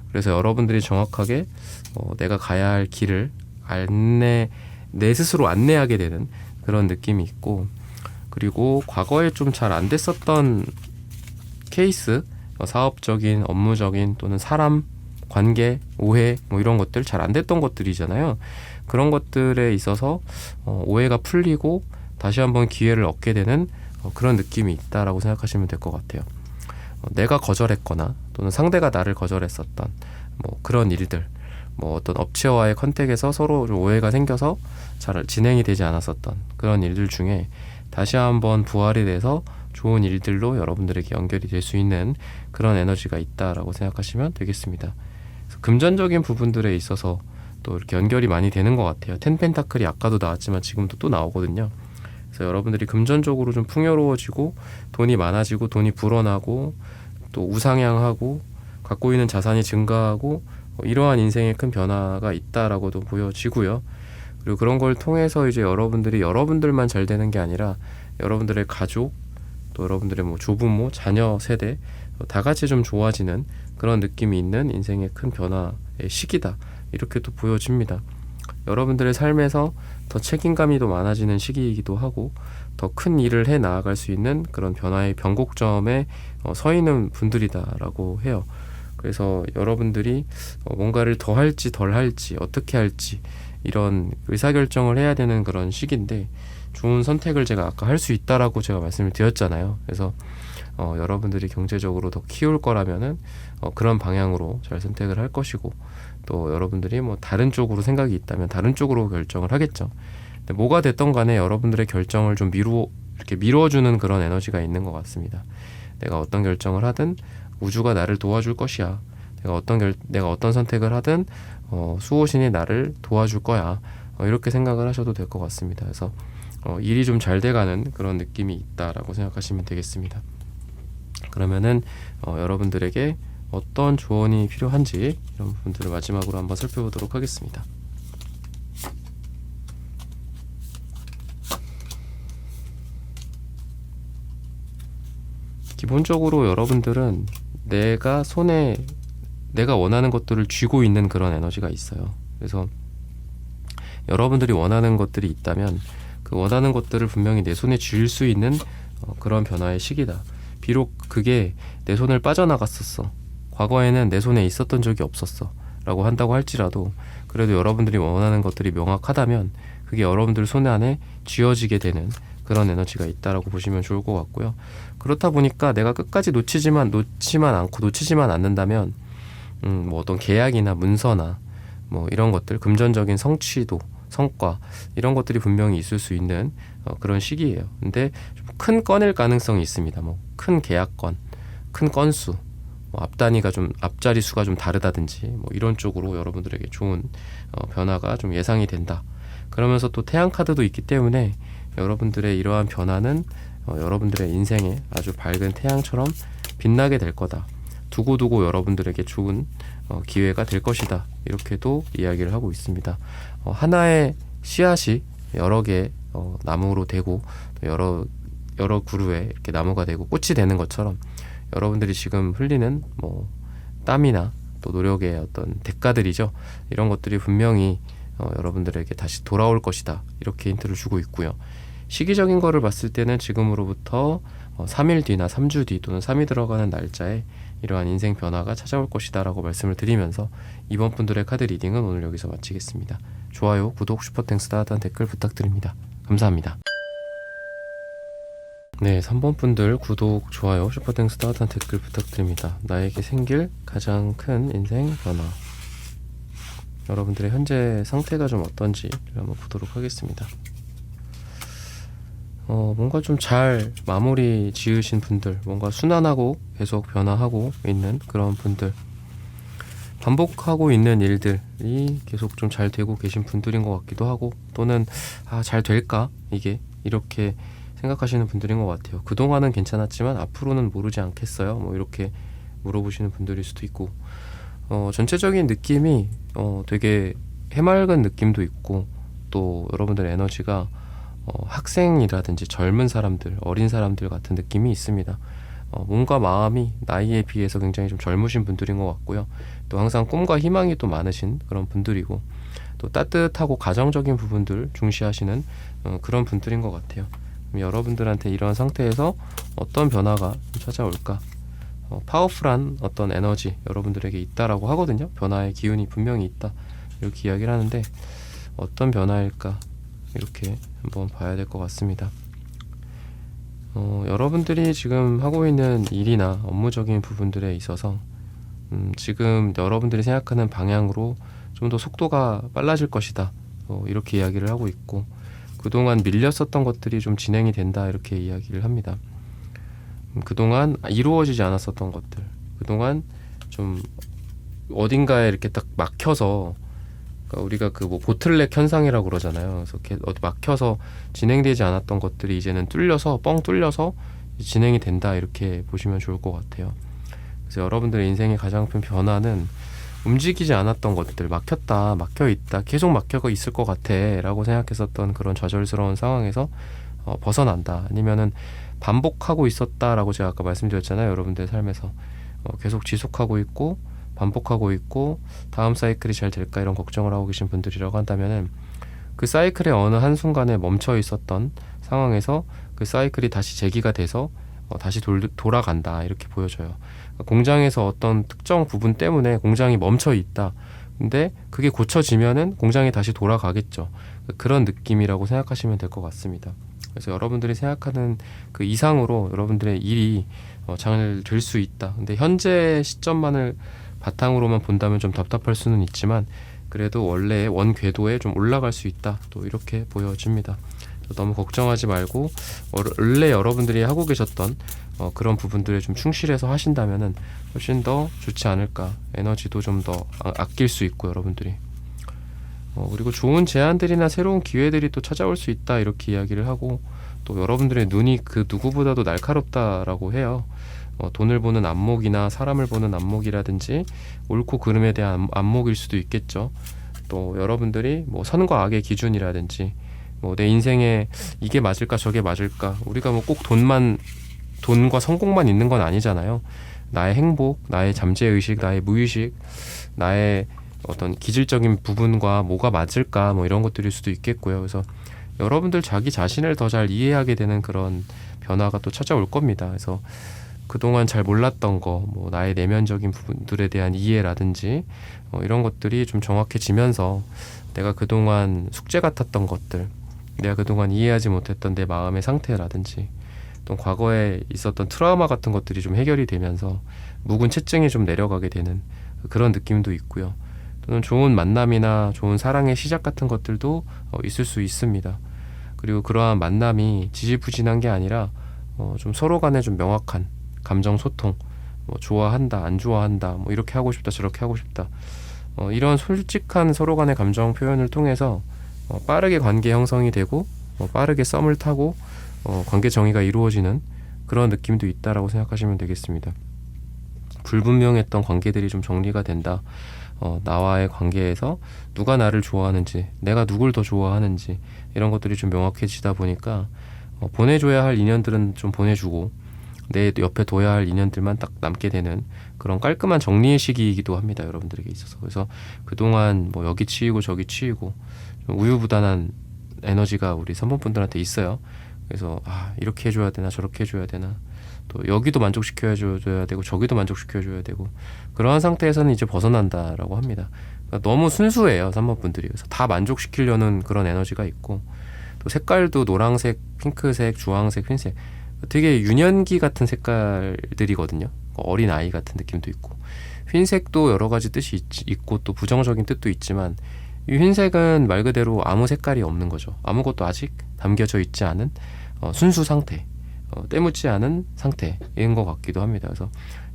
Speaker 1: 그래서 여러분들이 정확하게 내가 가야 할 길을 내 스스로 안내하게 되는 그런 느낌이 있고, 그리고 과거에 좀 잘 안 됐었던 케이스, 사업적인, 업무적인 또는 사람, 관계, 오해 뭐 이런 것들 잘 안 됐던 것들이잖아요. 그런 것들에 있어서 오해가 풀리고 다시 한번 기회를 얻게 되는 그런 느낌이 있다라고 생각하시면 될 것 같아요. 내가 거절했거나 또는 상대가 나를 거절했었던 뭐 그런 일들, 뭐 어떤 업체와의 컨택에서 서로 좀 오해가 생겨서 잘 진행이 되지 않았었던 그런 일들 중에 다시 한번 부활이 돼서 좋은 일들로 여러분들에게 연결이 될 수 있는 그런 에너지가 있다라고 생각하시면 되겠습니다. 그래서 금전적인 부분들에 있어서 또 이렇게 연결이 많이 되는 것 같아요. 텐 펜타클이 아까도 나왔지만 지금도 또 나오거든요. 그래서 여러분들이 금전적으로 좀 풍요로워지고 돈이 많아지고 돈이 불어나고 또 우상향하고 갖고 있는 자산이 증가하고 이러한 인생의 큰 변화가 있다라고도 보여지고요. 그리고 그런 걸 통해서 이제 여러분들이 여러분들만 잘 되는 게 아니라 여러분들의 가족, 또 여러분들의 뭐 조부모, 자녀 세대 다 같이 좀 좋아지는 그런 느낌이 있는 인생의 큰 변화의 시기다. 이렇게 또 보여집니다. 여러분들의 삶에서 더 책임감이 더 많아지는 시기이기도 하고 더 큰 일을 해 나아갈 수 있는 그런 변화의 변곡점에 서 있는 분들이다라고 해요. 그래서 여러분들이 뭔가를 더 할지 덜 할지 어떻게 할지 이런 의사결정을 해야 되는 그런 시기인데 좋은 선택을 제가 아까 할 수 있다라고 제가 말씀을 드렸잖아요. 그래서 여러분들이 경제적으로 더 키울 거라면은 그런 방향으로 잘 선택을 할 것이고 또 여러분들이 뭐 다른 쪽으로 생각이 있다면 다른 쪽으로 결정을 하겠죠. 근데 뭐가 됐던 간에 여러분들의 결정을 좀 이렇게 밀어주는 그런 에너지가 있는 것 같습니다. 내가 어떤 결정을 하든 우주가 나를 도와줄 것이야. 내가 어떤 선택을 하든 수호신이 나를 도와줄 거야. 이렇게 생각을 하셔도 될 것 같습니다. 그래서 일이 좀 잘 돼가는 그런 느낌이 있다라고 생각하시면 되겠습니다. 그러면은 여러분들에게 어떤 조언이 필요한지 이런 부분들을 마지막으로 한번 살펴보도록 하겠습니다. 기본적으로 여러분들은 내가 원하는 것들을 쥐고 있는 그런 에너지가 있어요. 그래서 여러분들이 원하는 것들이 있다면 그 원하는 것들을 분명히 내 손에 쥘 수 있는 그런 변화의 시기다. 비록 그게 내 손을 빠져나갔었어. 과거에는 내 손에 있었던 적이 없었어. 라고 한다고 할지라도 그래도 여러분들이 원하는 것들이 명확하다면 그게 여러분들 손 안에 쥐어지게 되는 그런 에너지가 있다라고 보시면 좋을 것 같고요. 그렇다 보니까 내가 끝까지 놓치지만 않는다면 뭐 어떤 계약이나 문서나 뭐 이런 것들, 금전적인 성취도, 성과 이런 것들이 분명히 있을 수 있는 그런 시기예요. 근데 좀 큰 건일 가능성이 있습니다. 뭐 큰 계약건, 큰 건수, 뭐 앞자리 수가 좀 다르다든지 뭐 이런 쪽으로 여러분들에게 좋은 변화가 좀 예상이 된다. 그러면서 또 태양 카드도 있기 때문에 여러분들의 이러한 변화는 여러분들의 인생에 아주 밝은 태양처럼 빛나게 될 거다. 두고두고 여러분들에게 좋은 기회가 될 것이다. 이렇게도 이야기를 하고 있습니다. 하나의 씨앗이 여러 개 나무로 되고 여러 그루에 이렇게 나무가 되고 꽃이 되는 것처럼 여러분들이 지금 흘리는 뭐 땀이나 또 노력의 어떤 대가들이죠. 이런 것들이 분명히 여러분들에게 다시 돌아올 것이다. 이렇게 힌트를 주고 있고요. 시기적인 거를 봤을 때는 지금으로부터 3일 뒤나 3주 뒤 또는 3이 들어가는 날짜에 이러한 인생 변화가 찾아올 것이다 라고 말씀을 드리면서 이번 분들의 카드 리딩은 오늘 여기서 마치겠습니다. 좋아요, 구독, 슈퍼땡스, 따뜻한 댓글 부탁드립니다. 감사합니다. 네, 3번 분들 구독, 좋아요, 슈퍼땡스, 따뜻한 댓글 부탁드립니다. 나에게 생길 가장 큰 인생 변화. 여러분들의 현재 상태가 좀 어떤지 한번 보도록 하겠습니다. 뭔가 좀 잘 마무리 지으신 분들, 뭔가 순환하고 계속 변화하고 있는 그런 분들, 반복하고 있는 일들이 계속 좀 잘 되고 계신 분들인 것 같기도 하고, 또는 잘 될까? 이게 이렇게 생각하시는 분들인 것 같아요. 그동안은 괜찮았지만 앞으로는 모르지 않겠어요? 뭐 이렇게 물어보시는 분들일 수도 있고, 전체적인 느낌이 되게 해맑은 느낌도 있고, 또 여러분들의 에너지가 학생이라든지 젊은 사람들, 어린 사람들 같은 느낌이 있습니다. 몸과 마음이 나이에 비해서 굉장히 좀 젊으신 분들인 것 같고요. 또 항상 꿈과 희망이 또 많으신 그런 분들이고, 또 따뜻하고 가정적인 부분들 중시하시는 그런 분들인 것 같아요. 여러분들한테 이런 상태에서 어떤 변화가 찾아올까? 파워풀한 어떤 에너지 여러분들에게 있다라고 하거든요. 변화의 기운이 분명히 있다, 이렇게 이야기를 하는데 어떤 변화일까? 이렇게 한번 봐야 될 것 같습니다. 여러분들이 지금 하고 있는 일이나 업무적인 부분들에 있어서 지금 여러분들이 생각하는 방향으로 좀 더 속도가 빨라질 것이다, 이렇게 이야기를 하고 있고, 그동안 밀렸었던 것들이 좀 진행이 된다, 이렇게 이야기를 합니다. 그동안 이루어지지 않았었던 것들, 그동안 좀 어딘가에 이렇게 딱 막혀서, 그러니까 우리가 그 뭐 보틀렉 현상이라고 그러잖아요. 그래서 이렇게 어디 막혀서 진행되지 않았던 것들이 이제는 뚫려서, 뻥 뚫려서 진행이 된다, 이렇게 보시면 좋을 것 같아요. 그래서 여러분들의 인생의 가장 큰 변화는 움직이지 않았던 것들, 막혔다, 막혀있다, 계속 막혀 있을 것 같아 라고 생각했었던 그런 좌절스러운 상황에서 벗어난다. 아니면은 반복하고 있었다라고 제가 아까 말씀드렸잖아요. 여러분들의 삶에서 계속 지속하고 있고 반복하고 있고 다음 사이클이 잘 될까 이런 걱정을 하고 계신 분들이라고 한다면은 그 사이클의 어느 한순간에 멈춰 있었던 상황에서 그 사이클이 다시 재기가 돼서 다시 돌아간다, 이렇게 보여져요. 공장에서 어떤 특정 부분 때문에 공장이 멈춰 있다. 근데 그게 고쳐지면은 공장이 다시 돌아가겠죠. 그런 느낌이라고 생각하시면 될 것 같습니다. 그래서 여러분들이 생각하는 그 이상으로 여러분들의 일이 잘 될 수 있다. 근데 현재 시점만을 바탕으로만 본다면 좀 답답할 수는 있지만 그래도 원래 원 궤도에 좀 올라갈 수 있다, 또 이렇게 보여집니다. 너무 걱정하지 말고 원래 여러분들이 하고 계셨던 그런 부분들에 좀 충실해서 하신다면은 훨씬 더 좋지 않을까. 에너지도 좀 더 아낄 수 있고 여러분들이 그리고 좋은 제안들이나 새로운 기회들이 또 찾아올 수 있다, 이렇게 이야기를 하고, 또 여러분들의 눈이 그 누구보다도 날카롭다라고 해요. 돈을 보는 안목이나 사람을 보는 안목이라든지 옳고 그름에 대한 안목일 수도 있겠죠. 또 여러분들이 뭐 선과 악의 기준이라든지 뭐 내 인생에 이게 맞을까 저게 맞을까, 우리가 뭐 꼭 돈과 성공만 있는 건 아니잖아요. 나의 행복, 나의 잠재의식, 나의 무의식, 나의 어떤 기질적인 부분과 뭐가 맞을까, 뭐 이런 것들일 수도 있겠고요. 그래서 여러분들 자기 자신을 더 잘 이해하게 되는 그런 변화가 또 찾아올 겁니다. 그래서 그동안 잘 몰랐던 거, 뭐 나의 내면적인 부분들에 대한 이해라든지 이런 것들이 좀 정확해지면서 내가 그동안 숙제 같았던 것들, 내가 그동안 이해하지 못했던 내 마음의 상태라든지 또 과거에 있었던 트라우마 같은 것들이 좀 해결이 되면서 묵은 채증이 좀 내려가게 되는 그런 느낌도 있고요. 또는 좋은 만남이나 좋은 사랑의 시작 같은 것들도 있을 수 있습니다. 그리고 그러한 만남이 지지부진한 게 아니라 좀 서로 간에 좀 명확한 감정 소통, 뭐 좋아한다, 안 좋아한다, 뭐 이렇게 하고 싶다, 저렇게 하고 싶다, 이런 솔직한 서로 간의 감정 표현을 통해서 빠르게 관계 형성이 되고 빠르게 썸을 타고 관계 정의가 이루어지는 그런 느낌도 있다라고 생각하시면 되겠습니다. 불분명했던 관계들이 좀 정리가 된다. 나와의 관계에서 누가 나를 좋아하는지, 내가 누굴 더 좋아하는지 이런 것들이 좀 명확해지다 보니까 보내줘야 할 인연들은 좀 보내주고 내 옆에 둬야 할 인연들만 딱 남게 되는 그런 깔끔한 정리의 시기이기도 합니다, 여러분들에게 있어서. 그래서 그동안 뭐 여기 치이고 저기 치이고 좀 우유부단한 에너지가 우리 3번 분들한테 있어요. 그래서 이렇게 해줘야 되나 저렇게 해줘야 되나, 또 여기도 만족시켜줘야 되고 저기도 만족시켜줘야 되고, 그러한 상태에서는 이제 벗어난다라고 합니다. 그러니까 너무 순수해요, 3번 분들이. 그래서 다 만족시키려는 그런 에너지가 있고, 또 색깔도 노란색, 핑크색, 주황색, 흰색, 되게 유년기 같은 색깔들이거든요. 어린 아이 같은 느낌도 있고, 흰색도 여러 가지 뜻이 있고 또 부정적인 뜻도 있지만, 이 흰색은 말 그대로 아무 색깔이 없는 거죠. 아무것도 아직 담겨져 있지 않은 순수 상태, 때묻지 않은 상태인 것 같기도 합니다. 그래서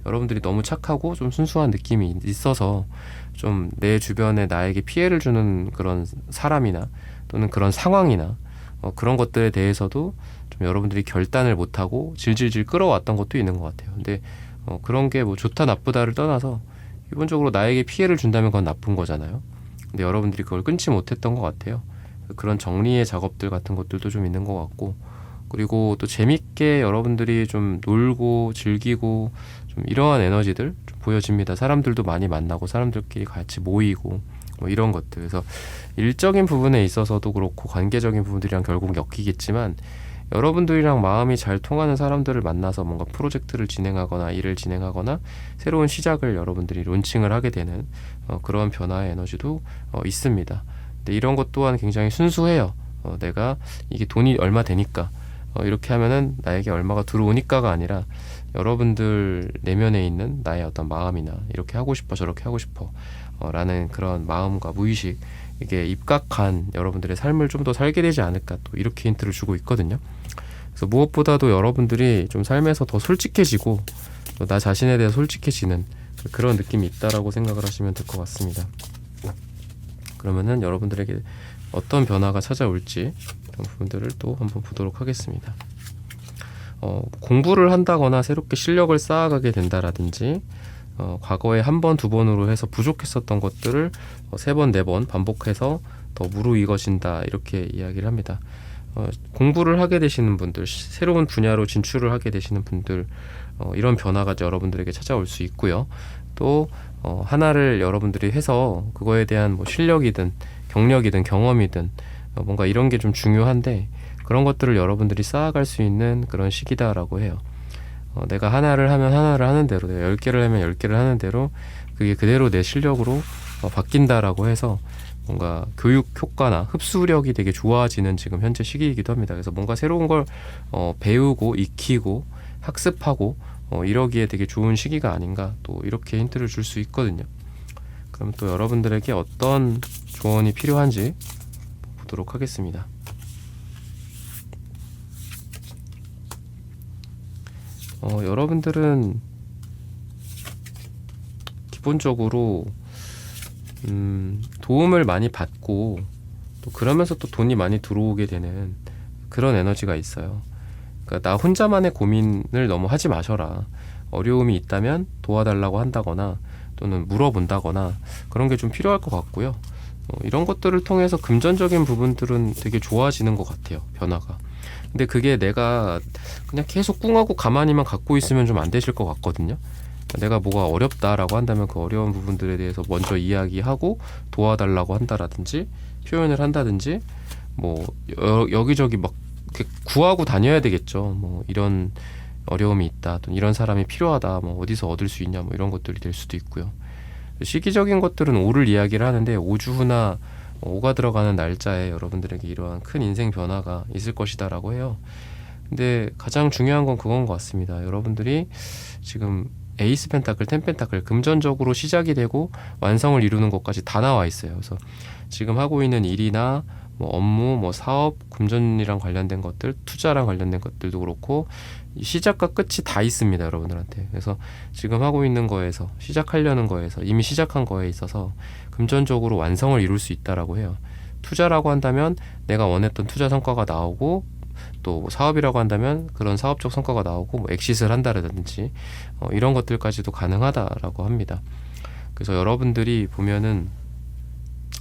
Speaker 1: 여러분들이 너무 착하고 좀 순수한 느낌이 있어서 좀 내 주변에 나에게 피해를 주는 그런 사람이나 또는 그런 상황이나 그런 것들에 대해서도 좀 여러분들이 결단을 못하고 질질질 끌어왔던 것도 있는 것 같아요. 근데 그런 게 뭐 좋다 나쁘다를 떠나서 기본적으로 나에게 피해를 준다면 그건 나쁜 거잖아요. 근데 여러분들이 그걸 끊지 못했던 것 같아요. 그런 정리의 작업들 같은 것들도 좀 있는 것 같고, 그리고 또 재밌게 여러분들이 좀 놀고 즐기고 좀 이러한 에너지들 좀 보여집니다. 사람들도 많이 만나고 사람들끼리 같이 모이고 뭐 이런 것들. 그래서 일적인 부분에 있어서도 그렇고 관계적인 부분들이랑 결국 엮이겠지만, 여러분들이랑 마음이 잘 통하는 사람들을 만나서 뭔가 프로젝트를 진행하거나 일을 진행하거나 새로운 시작을 여러분들이 론칭을 하게 되는 그런 변화의 에너지도 있습니다. 근데 이런 것 또한 굉장히 순수해요. 내가 이게 돈이 얼마 되니까 이렇게 하면은 나에게 얼마가 들어오니까가 아니라 여러분들 내면에 있는 나의 어떤 마음이나 이렇게 하고 싶어 저렇게 하고 싶어 라는 그런 마음과 무의식, 이게 입각한 여러분들의 삶을 좀 더 살게 되지 않을까, 또 이렇게 힌트를 주고 있거든요. 그래서 그래서 무엇보다도 여러분들이 좀 삶에서 더 솔직해지고 또 나 자신에 대해 솔직해지는 그런 느낌이 있다라고 생각을 하시면 될 것 같습니다. 그러면은 여러분들에게 어떤 변화가 찾아올지 그런 부분들을 또 한번 보도록 하겠습니다. 공부를 한다거나 새롭게 실력을 쌓아가게 된다라든지 과거에 한 번, 두 번으로 해서 부족했었던 것들을 3번, 4번 반복해서 더 무르익어진다 이렇게 이야기를 합니다. 공부를 하게 되시는 분들, 새로운 분야로 진출을 하게 되시는 분들 이런 변화가 여러분들에게 찾아올 수 있고요. 또 하나를 여러분들이 해서 그거에 대한 뭐 실력이든 경력이든 경험이든 뭔가 이런 게 좀 중요한데 그런 것들을 여러분들이 쌓아갈 수 있는 그런 시기다라고 해요. 내가 하나를 하면 하나를 하는 대로, 내가 10개를 하면 10개를 하는 대로 그게 그대로 내 실력으로 바뀐다라고 해서 뭔가 교육 효과나 흡수력이 되게 좋아지는 지금 현재 시기이기도 합니다. 그래서 뭔가 새로운 걸 배우고 익히고 학습하고 이러기에 되게 좋은 시기가 아닌가 또 이렇게 힌트를 줄 수 있거든요. 그럼 또 여러분들에게 어떤 조언이 필요한지 보도록 하겠습니다. 여러분들은 기본적으로 도움을 많이 받고 또 그러면서 또 돈이 많이 들어오게 되는 그런 에너지가 있어요. 그러니까 나 혼자만의 고민을 너무 하지 마셔라. 어려움이 있다면 도와달라고 한다거나 또는 물어본다거나 그런 게 좀 필요할 것 같고요. 이런 것들을 통해서 금전적인 부분들은 되게 좋아지는 것 같아요. 변화가. 근데 그게 내가 그냥 계속 꿍하고 가만히만 갖고 있으면 좀 안 되실 것 같거든요. 내가 뭐가 어렵다라고 한다면 그 어려운 부분들에 대해서 먼저 이야기하고 도와달라고 한다라든지 표현을 한다든지 뭐 여기저기 막 구하고 다녀야 되겠죠. 뭐 이런 어려움이 있다, 또 이런 사람이 필요하다, 뭐 어디서 얻을 수 있냐, 뭐 이런 것들이 될 수도 있고요. 시기적인 것들은 오를 이야기를 하는데 5주 후나 5가 들어가는 날짜에 여러분들에게 이러한 큰 인생 변화가 있을 것이다라고 해요. 근데 가장 중요한 건 그건 것 같습니다. 여러분들이 지금 에이스 펜타클, 10 펜타클 금전적으로 시작이 되고 완성을 이루는 것까지 다 나와 있어요. 그래서 지금 하고 있는 일이나 뭐 업무, 뭐 사업, 금전이랑 관련된 것들, 투자랑 관련된 것들도 그렇고 시작과 끝이 다 있습니다, 여러분들한테. 그래서 지금 하고 있는 거에서 시작하려는 거에서 이미 시작한 거에 있어서 금전적으로 완성을 이룰 수 있다라고 해요. 투자라고 한다면 내가 원했던 투자 성과가 나오고 또 사업이라고 한다면 그런 사업적 성과가 나오고 뭐 엑싯을 한다라든지 이런 것들까지도 가능하다라고 합니다. 그래서 여러분들이 보면은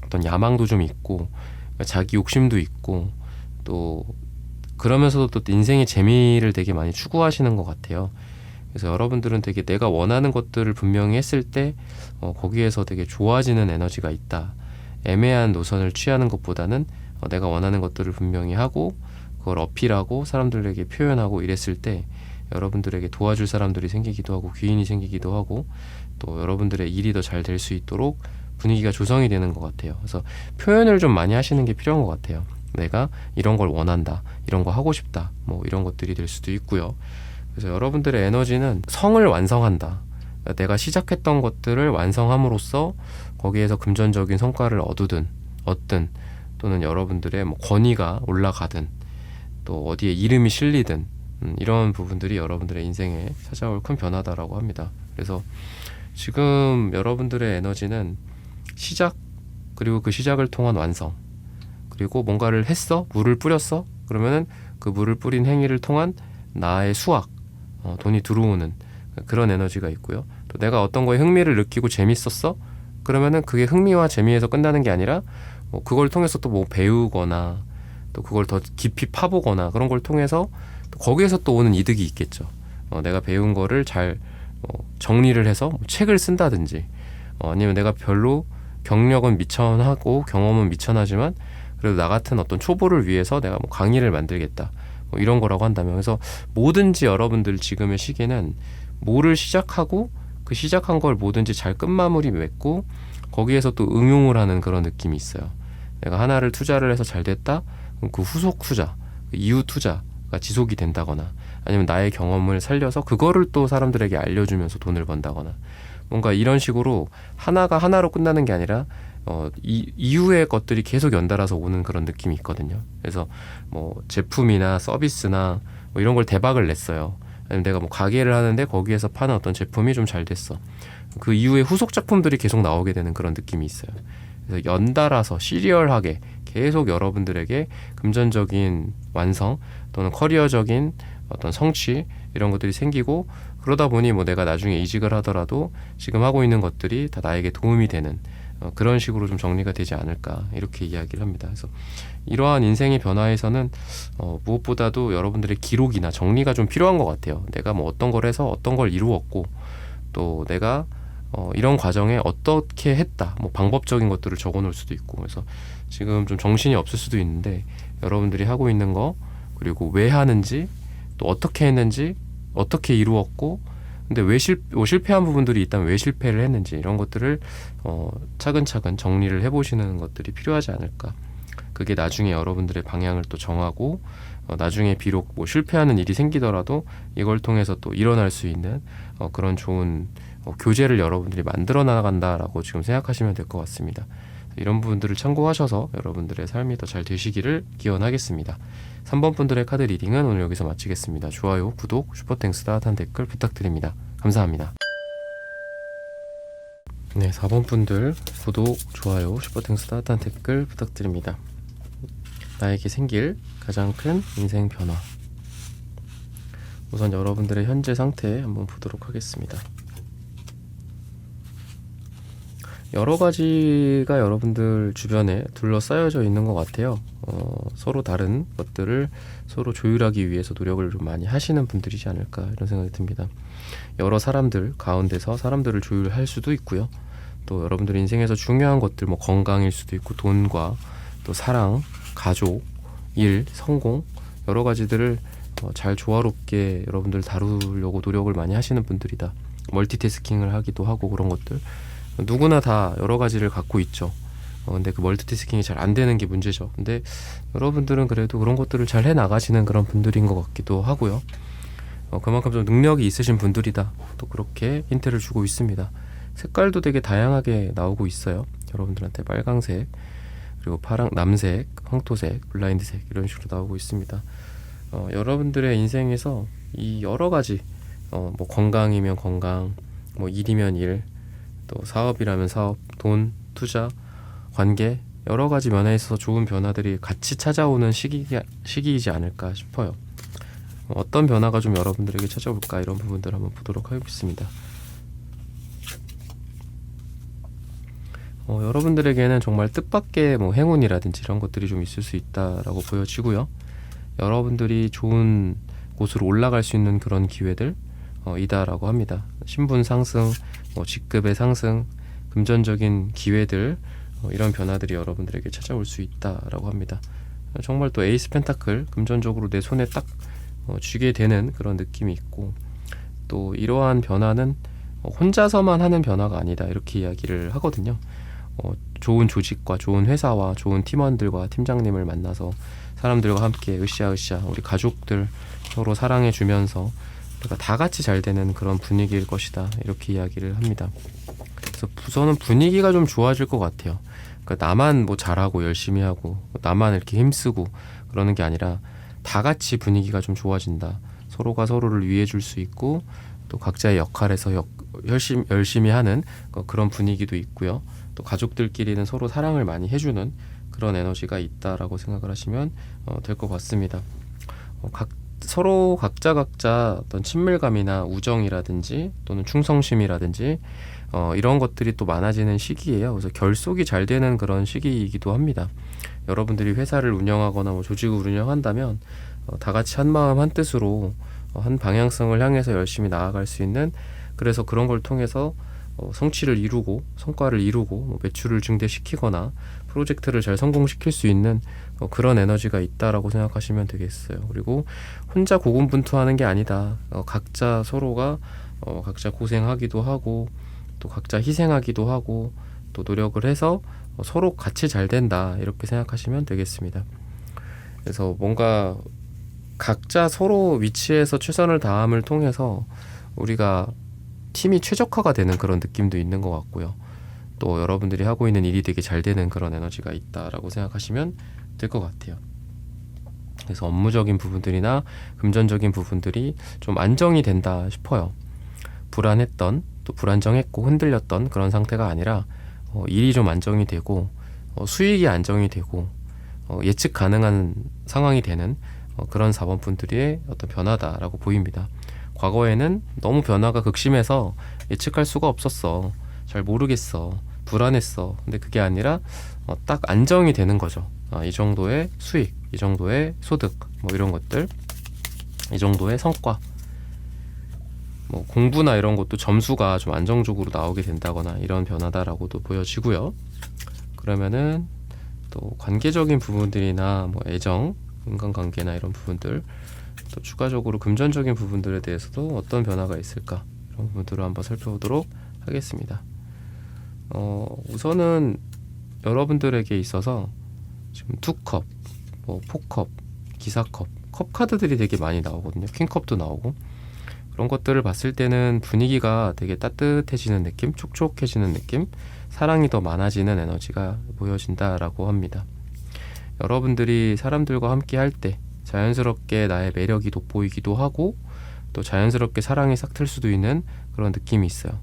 Speaker 1: 어떤 야망도 좀 있고 자기 욕심도 있고 또 그러면서도 또 인생의 재미를 되게 많이 추구하시는 것 같아요. 그래서 여러분들은 되게 내가 원하는 것들을 분명히 했을 때 거기에서 되게 좋아지는 에너지가 있다. 애매한 노선을 취하는 것보다는 내가 원하는 것들을 분명히 하고 그걸 어필하고 사람들에게 표현하고 이랬을 때 여러분들에게 도와줄 사람들이 생기기도 하고 귀인이 생기기도 하고 또 여러분들의 일이 더 잘 될 수 있도록 분위기가 조성이 되는 것 같아요. 그래서 표현을 좀 많이 하시는 게 필요한 것 같아요. 내가 이런 걸 원한다, 이런 거 하고 싶다, 뭐 이런 것들이 될 수도 있고요. 그래서 여러분들의 에너지는 성을 완성한다. 그러니까 내가 시작했던 것들을 완성함으로써 거기에서 금전적인 성과를 얻든 또는 여러분들의 뭐 권위가 올라가든 또 어디에 이름이 실리든 이런 부분들이 여러분들의 인생에 찾아올 큰 변화다라고 합니다. 그래서 지금 여러분들의 에너지는 시작, 그리고 그 시작을 통한 완성, 그리고 뭔가를 했어, 물을 뿌렸어, 그러면은 그 물을 뿌린 행위를 통한 나의 수확, 돈이 들어오는 그런 에너지가 있고요. 또 내가 어떤 거에 흥미를 느끼고 재밌었어, 그러면은 그게 흥미와 재미에서 끝나는 게 아니라 그걸 통해서 또 뭐 배우거나 또 그걸 더 깊이 파보거나 그런 걸 통해서 또 거기에서 또 오는 이득이 있겠죠. 내가 배운 거를 잘 정리를 해서 뭐 책을 쓴다든지 아니면 내가 별로 경력은 미천하고 경험은 미천하지만 그래도 나 같은 어떤 초보를 위해서 내가 뭐 강의를 만들겠다, 뭐 이런 거라고 한다면, 그래서 뭐든지 여러분들 지금의 시기는 뭐를 시작하고 그 시작한 걸 뭐든지 잘 끝마무리 맺고 거기에서 또 응용을 하는 그런 느낌이 있어요. 내가 하나를 투자를 해서 잘 됐다, 그럼 그 후속 투자, 그 이후 투자가 지속이 된다거나 아니면 나의 경험을 살려서 그거를 또 사람들에게 알려주면서 돈을 번다거나 뭔가 이런 식으로 하나가 하나로 끝나는 게 아니라 이후의 것들이 계속 연달아서 오는 그런 느낌이 있거든요. 그래서 뭐 제품이나 서비스나 뭐 이런 걸 대박을 냈어요. 아니면 내가 뭐 가게를 하는데 거기에서 파는 어떤 제품이 좀 잘 됐어. 그 이후에 후속 작품들이 계속 나오게 되는 그런 느낌이 있어요. 그래서 연달아서 시리얼하게 계속 여러분들에게 금전적인 완성 또는 커리어적인 어떤 성취 이런 것들이 생기고, 그러다 보니 뭐 내가 나중에 이직을 하더라도 지금 하고 있는 것들이 다 나에게 도움이 되는 그런 식으로 좀 정리가 되지 않을까, 이렇게 이야기를 합니다. 그래서 이러한 인생의 변화에서는 무엇보다도 여러분들의 기록이나 정리가 좀 필요한 것 같아요. 내가 뭐 어떤 걸 해서 어떤 걸 이루었고, 또 내가 이런 과정에 어떻게 했다, 뭐 방법적인 것들을 적어 놓을 수도 있고, 그래서 지금 좀 정신이 없을 수도 있는데 여러분들이 하고 있는 거, 그리고 왜 하는지, 또 어떻게 했는지, 어떻게 이루었고, 근데 왜 실패한 부분들이 있다면 왜 실패를 했는지, 이런 것들을 차근차근 정리를 해보시는 것들이 필요하지 않을까. 그게 나중에 여러분들의 방향을 또 정하고, 나중에 비록 뭐 실패하는 일이 생기더라도 이걸 통해서 또 일어날 수 있는 그런 좋은 교재를 여러분들이 만들어 나간다라고 지금 생각하시면 될 것 같습니다. 이런 부분들을 참고하셔서 여러분들의 삶이 더 잘 되시기를 기원하겠습니다. 3번 분들의 카드 리딩은 오늘 여기서 마치겠습니다. 좋아요, 구독, 슈퍼땡스, 따뜻한 댓글 부탁드립니다. 감사합니다. 네, 4번 분들 구독, 좋아요, 슈퍼땡스, 따뜻한 댓글 부탁드립니다. 나에게 생길 가장 큰 인생 변화. 우선 여러분들의 현재 상태 한번 보도록 하겠습니다. 여러 가지가 여러분들 주변에 둘러싸여져 있는 것 같아요. 서로 다른 것들을 서로 조율하기 위해서 노력을 좀 많이 하시는 분들이지 않을까, 이런 생각이 듭니다. 여러 사람들 가운데서 사람들을 조율할 수도 있고요. 또 여러분들 인생에서 중요한 것들, 뭐 건강일 수도 있고, 돈과 또 사랑, 가족, 일, 성공, 여러 가지들을 잘 조화롭게 여러분들 다루려고 노력을 많이 하시는 분들이다. 멀티태스킹을 하기도 하고, 그런 것들 누구나 다 여러 가지를 갖고 있죠. 근데 그 멀티태스킹이 잘 안 되는 게 문제죠. 근데 여러분들은 그래도 그런 것들을 잘 해나가시는 그런 분들인 것 같기도 하고요. 그만큼 좀 능력이 있으신 분들이다, 또 그렇게 힌트를 주고 있습니다. 색깔도 되게 다양하게 나오고 있어요. 여러분들한테 빨강색, 그리고 파랑, 남색, 황토색, 블라인드색, 이런 식으로 나오고 있습니다. 여러분들의 인생에서 이 여러 가지, 뭐 건강이면 건강, 뭐 일이면 일, 또 사업이라면 사업, 돈, 투자, 관계, 여러 가지 면에 있어서 좋은 변화들이 같이 찾아오는 시기이지 않을까 싶어요. 어떤 변화가 좀 여러분들에게 찾아올까, 이런 부분들 한번 보도록 하겠습니다. 여러분들에게는 정말 뜻밖의 뭐 행운이라든지 이런 것들이 좀 있을 수 있다라고 보여지고요. 여러분들이 좋은 곳으로 올라갈 수 있는 그런 기회들 이다라고 합니다. 신분 상승, 직급의 상승, 금전적인 기회들, 이런 변화들이 여러분들에게 찾아올 수 있다라고 합니다. 정말 또 에이스 펜타클, 금전적으로 내 손에 딱 쥐게 되는 그런 느낌이 있고, 또 이러한 변화는 혼자서만 하는 변화가 아니다, 이렇게 이야기를 하거든요. 좋은 조직과 좋은 회사와 좋은 팀원들과 팀장님을 만나서 사람들과 함께 으쌰으쌰 우리 가족들 서로 사랑해 주면서 우리가 다 같이 잘 되는 그런 분위기일 것이다, 이렇게 이야기를 합니다. 그래서 우선은 분위기가 좀 좋아질 것 같아요. 그러니까 나만 뭐 잘하고 열심히 하고 나만 이렇게 힘쓰고 그러는 게 아니라 다 같이 분위기가 좀 좋아진다. 서로가 서로를 위해 줄 수 있고, 또 각자의 역할에서 열심히 하는 그런 분위기도 있고요. 또 가족들끼리는 서로 사랑을 많이 해주는 그런 에너지가 있다라고 생각을 하시면 될 것 같습니다. 서로 각자 어떤 친밀감이나 우정이라든지 또는 충성심이라든지 이런 것들이 또 많아지는 시기예요. 그래서 결속이 잘 되는 그런 시기이기도 합니다. 여러분들이 회사를 운영하거나 뭐 조직을 운영한다면 다 같이 한 마음 한 뜻으로 한 방향성을 향해서 열심히 나아갈 수 있는, 그래서 그런 걸 통해서 성취를 이루고 성과를 이루고 뭐 매출을 증대시키거나 프로젝트를 잘 성공시킬 수 있는 그런 에너지가 있다라고 생각하시면 되겠어요. 그리고 혼자 고군분투하는 게 아니다. 각자 서로가 각자 고생하기도 하고, 또 각자 희생하기도 하고, 또 노력을 해서 서로 같이 잘 된다, 이렇게 생각하시면 되겠습니다. 그래서 뭔가 각자 서로 위치에서 최선을 다함을 통해서 우리가 팀이 최적화가 되는 그런 느낌도 있는 것 같고요. 또 여러분들이 하고 있는 일이 되게 잘 되는 그런 에너지가 있다라고 생각하시면 될 것 같아요. 그래서 업무적인 부분들이나 금전적인 부분들이 좀 안정이 된다 싶어요. 불안했던, 또 불안정했고 흔들렸던 그런 상태가 아니라 일이 좀 안정이 되고 수익이 안정이 되고 예측 가능한 상황이 되는 그런 사원분들의 어떤 변화다라고 보입니다. 과거에는 너무 변화가 극심해서 예측할 수가 없었어, 잘 모르겠어, 불안했어. 근데 그게 아니라 딱 안정이 되는 거죠. 이 정도의 수익, 이 정도의 소득, 뭐 이런 것들, 이 정도의 성과, 뭐 공부나 이런 것도 점수가 좀 안정적으로 나오게 된다거나 이런 변화다라고도 보여지고요. 그러면은 또 관계적인 부분들이나 뭐 애정, 인간관계나 이런 부분들, 또 추가적으로 금전적인 부분들에 대해서도 어떤 변화가 있을까, 이런 부분들을 한번 살펴보도록 하겠습니다. 우선은 여러분들에게 있어서 지금 투컵, 뭐 포컵, 기사컵, 컵 카드들이 되게 많이 나오거든요. 퀸컵도 나오고. 그런 것들을 봤을 때는 분위기가 되게 따뜻해지는 느낌, 촉촉해지는 느낌, 사랑이 더 많아지는 에너지가 보여진다라고 합니다. 여러분들이 사람들과 함께 할 때 자연스럽게 나의 매력이 돋보이기도 하고, 또 자연스럽게 사랑이 싹 틀 수도 있는 그런 느낌이 있어요.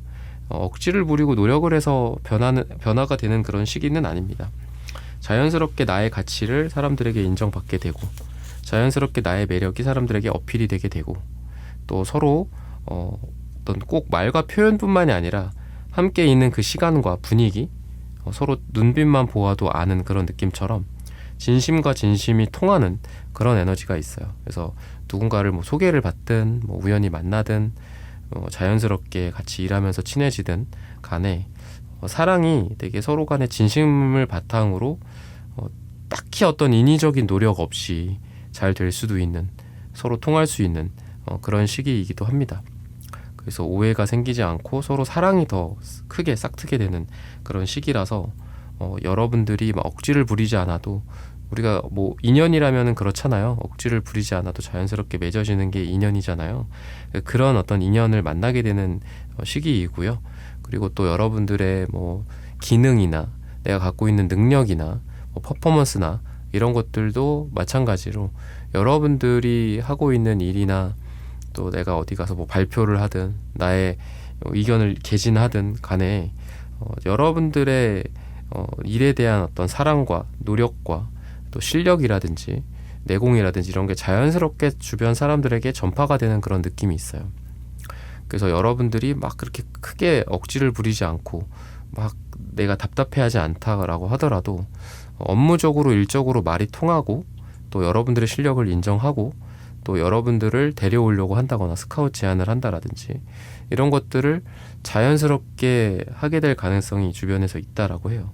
Speaker 1: 억지를 부리고 노력을 해서 변화가 되는 그런 시기는 아닙니다. 자연스럽게 나의 가치를 사람들에게 인정받게 되고, 자연스럽게 나의 매력이 사람들에게 어필이 되게 되고, 또 서로 어떤 꼭 말과 표현뿐만이 아니라 함께 있는 그 시간과 분위기, 서로 눈빛만 보아도 아는 그런 느낌처럼 진심과 진심이 통하는 그런 에너지가 있어요. 그래서 누군가를 뭐 소개를 받든, 뭐 우연히 만나든, 자연스럽게 같이 일하면서 친해지든 간에 사랑이 되게 서로 간의 진심을 바탕으로 딱히 어떤 인위적인 노력 없이 잘 될 수도 있는, 서로 통할 수 있는 그런 시기이기도 합니다. 그래서 오해가 생기지 않고 서로 사랑이 더 크게 싹트게 되는 그런 시기라서 여러분들이 막 억지를 부리지 않아도, 우리가 뭐 인연이라면은 그렇잖아요. 억지를 부리지 않아도 자연스럽게 맺어지는 게 인연이잖아요. 그런 어떤 인연을 만나게 되는 시기이고요. 그리고 또 여러분들의 뭐 기능이나 내가 갖고 있는 능력이나 뭐 퍼포먼스나 이런 것들도 마찬가지로 여러분들이 하고 있는 일이나, 또 내가 어디 가서 뭐 발표를 하든 나의 의견을 개진하든 간에 여러분들의 일에 대한 어떤 사랑과 노력과 또 실력이라든지 내공이라든지 이런 게 자연스럽게 주변 사람들에게 전파가 되는 그런 느낌이 있어요. 그래서 여러분들이 막 그렇게 크게 억지를 부리지 않고 막 내가 답답해하지 않다라고 하더라도 업무적으로 일적으로 말이 통하고, 또 여러분들의 실력을 인정하고, 또 여러분들을 데려오려고 한다거나 스카우트 제안을 한다라든지 이런 것들을 자연스럽게 하게 될 가능성이 주변에서 있다라고 해요.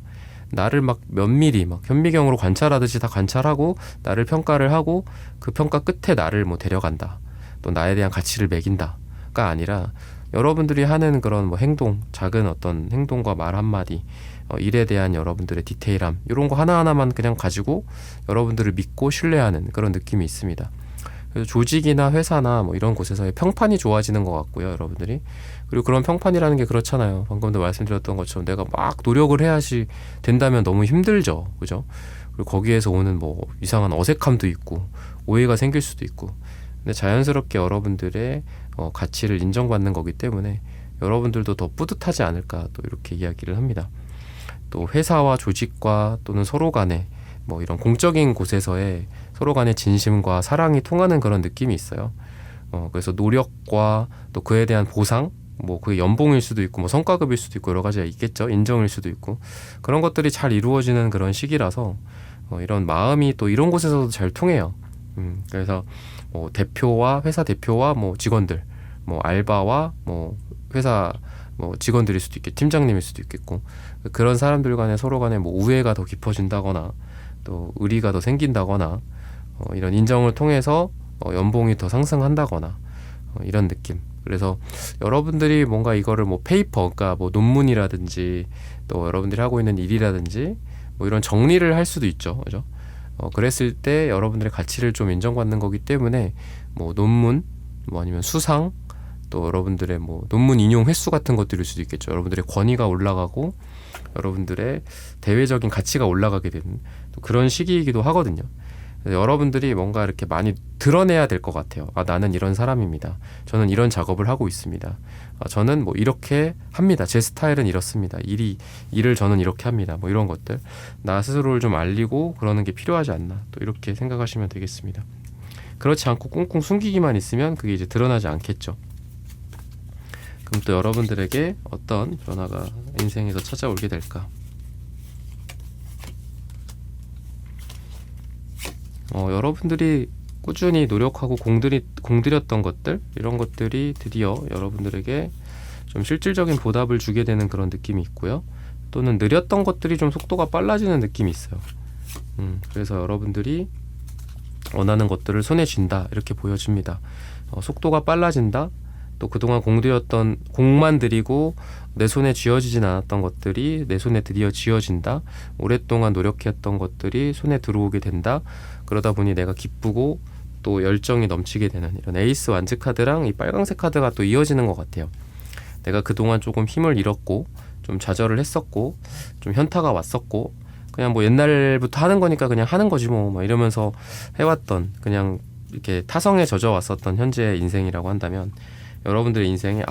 Speaker 1: 나를 막 면밀히 막 현미경으로 관찰하듯이 다 관찰하고 나를 평가를 하고, 그 평가 끝에 나를 뭐 데려간다, 또 나에 대한 가치를 매긴다가 아니라 여러분들이 하는 그런 뭐 행동, 작은 어떤 행동과 말 한마디, 일에 대한 여러분들의 디테일함, 이런 거 하나하나만 그냥 가지고 여러분들을 믿고 신뢰하는 그런 느낌이 있습니다. 그래서 조직이나 회사나 뭐 이런 곳에서의 평판이 좋아지는 것 같고요, 여러분들이. 그리고 그런 평판이라는 게 그렇잖아요. 방금도 말씀드렸던 것처럼 내가 막 노력을 해야지 된다면 너무 힘들죠, 그죠? 그리고 거기에서 오는 뭐 이상한 어색함도 있고 오해가 생길 수도 있고. 근데 자연스럽게 여러분들의 가치를 인정받는 거기 때문에 여러분들도 더 뿌듯하지 않을까, 또 이렇게 이야기를 합니다. 또 회사와 조직과 또는 서로 간에 뭐 이런 공적인 곳에서의 서로 간의 진심과 사랑이 통하는 그런 느낌이 있어요. 그래서 노력과 또 그에 대한 보상, 뭐 그게 연봉일 수도 있고 뭐 성과급일 수도 있고 여러 가지가 있겠죠. 인정일 수도 있고 그런 것들이 잘 이루어지는 그런 시기라서 이런 마음이 또 이런 곳에서도 잘 통해요. 그래서 뭐 대표와 회사 대표와 뭐 직원들, 뭐 알바와 뭐 회사 뭐 직원들일 수도 있겠고 팀장님일 수도 있겠고, 그런 사람들 간에 서로 간에 뭐 우애가 더 깊어진다거나 또 의리가 더 생긴다거나 이런 인정을 통해서 연봉이 더 상승한다거나 이런 느낌. 그래서 여러분들이 뭔가 이거를 뭐 페이퍼, 그러니까 뭐 논문이라든지 또 여러분들이 하고 있는 일이라든지 뭐 이런 정리를 할 수도 있죠, 그죠? 그랬을 때 여러분들의 가치를 좀 인정받는 거기 때문에 뭐 논문, 뭐 아니면 수상, 또 여러분들의 뭐 논문 인용 횟수 같은 것들일 수도 있겠죠. 여러분들의 권위가 올라가고 여러분들의 대외적인 가치가 올라가게 되는 또 그런 시기이기도 하거든요. 여러분들이 뭔가 이렇게 많이 드러내야 될 것 같아요. 아, 나는 이런 사람입니다. 저는 이런 작업을 하고 있습니다. 아, 저는 뭐 이렇게 합니다. 제 스타일은 이렇습니다. 일을 저는 이렇게 합니다. 뭐 이런 것들. 나 스스로를 좀 알리고 그러는 게 필요하지 않나. 또 이렇게 생각하시면 되겠습니다. 그렇지 않고 꽁꽁 숨기기만 있으면 그게 이제 드러나지 않겠죠. 그럼 또 여러분들에게 어떤 변화가 인생에서 찾아오게 될까? 여러분들이 꾸준히 노력하고 공들였던 것들, 이런 것들이 드디어 여러분들에게 좀 실질적인 보답을 주게 되는 그런 느낌이 있고요. 또는 느렸던 것들이 좀 속도가 빨라지는 느낌이 있어요. 그래서 여러분들이 원하는 것들을 손에 쥔다, 이렇게 보여집니다. 속도가 빨라진다. 또 그동안 공만 들이고 내 손에 쥐어지진 않았던 것들이 내 손에 드디어 쥐어진다. 오랫동안 노력했던 것들이 손에 들어오게 된다. 그러다 보니 내가 기쁘고 또 열정이 넘치게 되는 이런 에이스 완즈 카드랑 이 빨강색 카드가 또 이어지는 것 같아요. 내가 그동안 조금 힘을 잃었고 좀 좌절을 했었고 좀 현타가 왔었고 그냥 뭐 옛날부터 하는 거니까 그냥 하는 거지 뭐 이러면서 해왔던, 그냥 이렇게 타성에 젖어왔었던 현재의 인생이라고 한다면, 여러분들의 인생에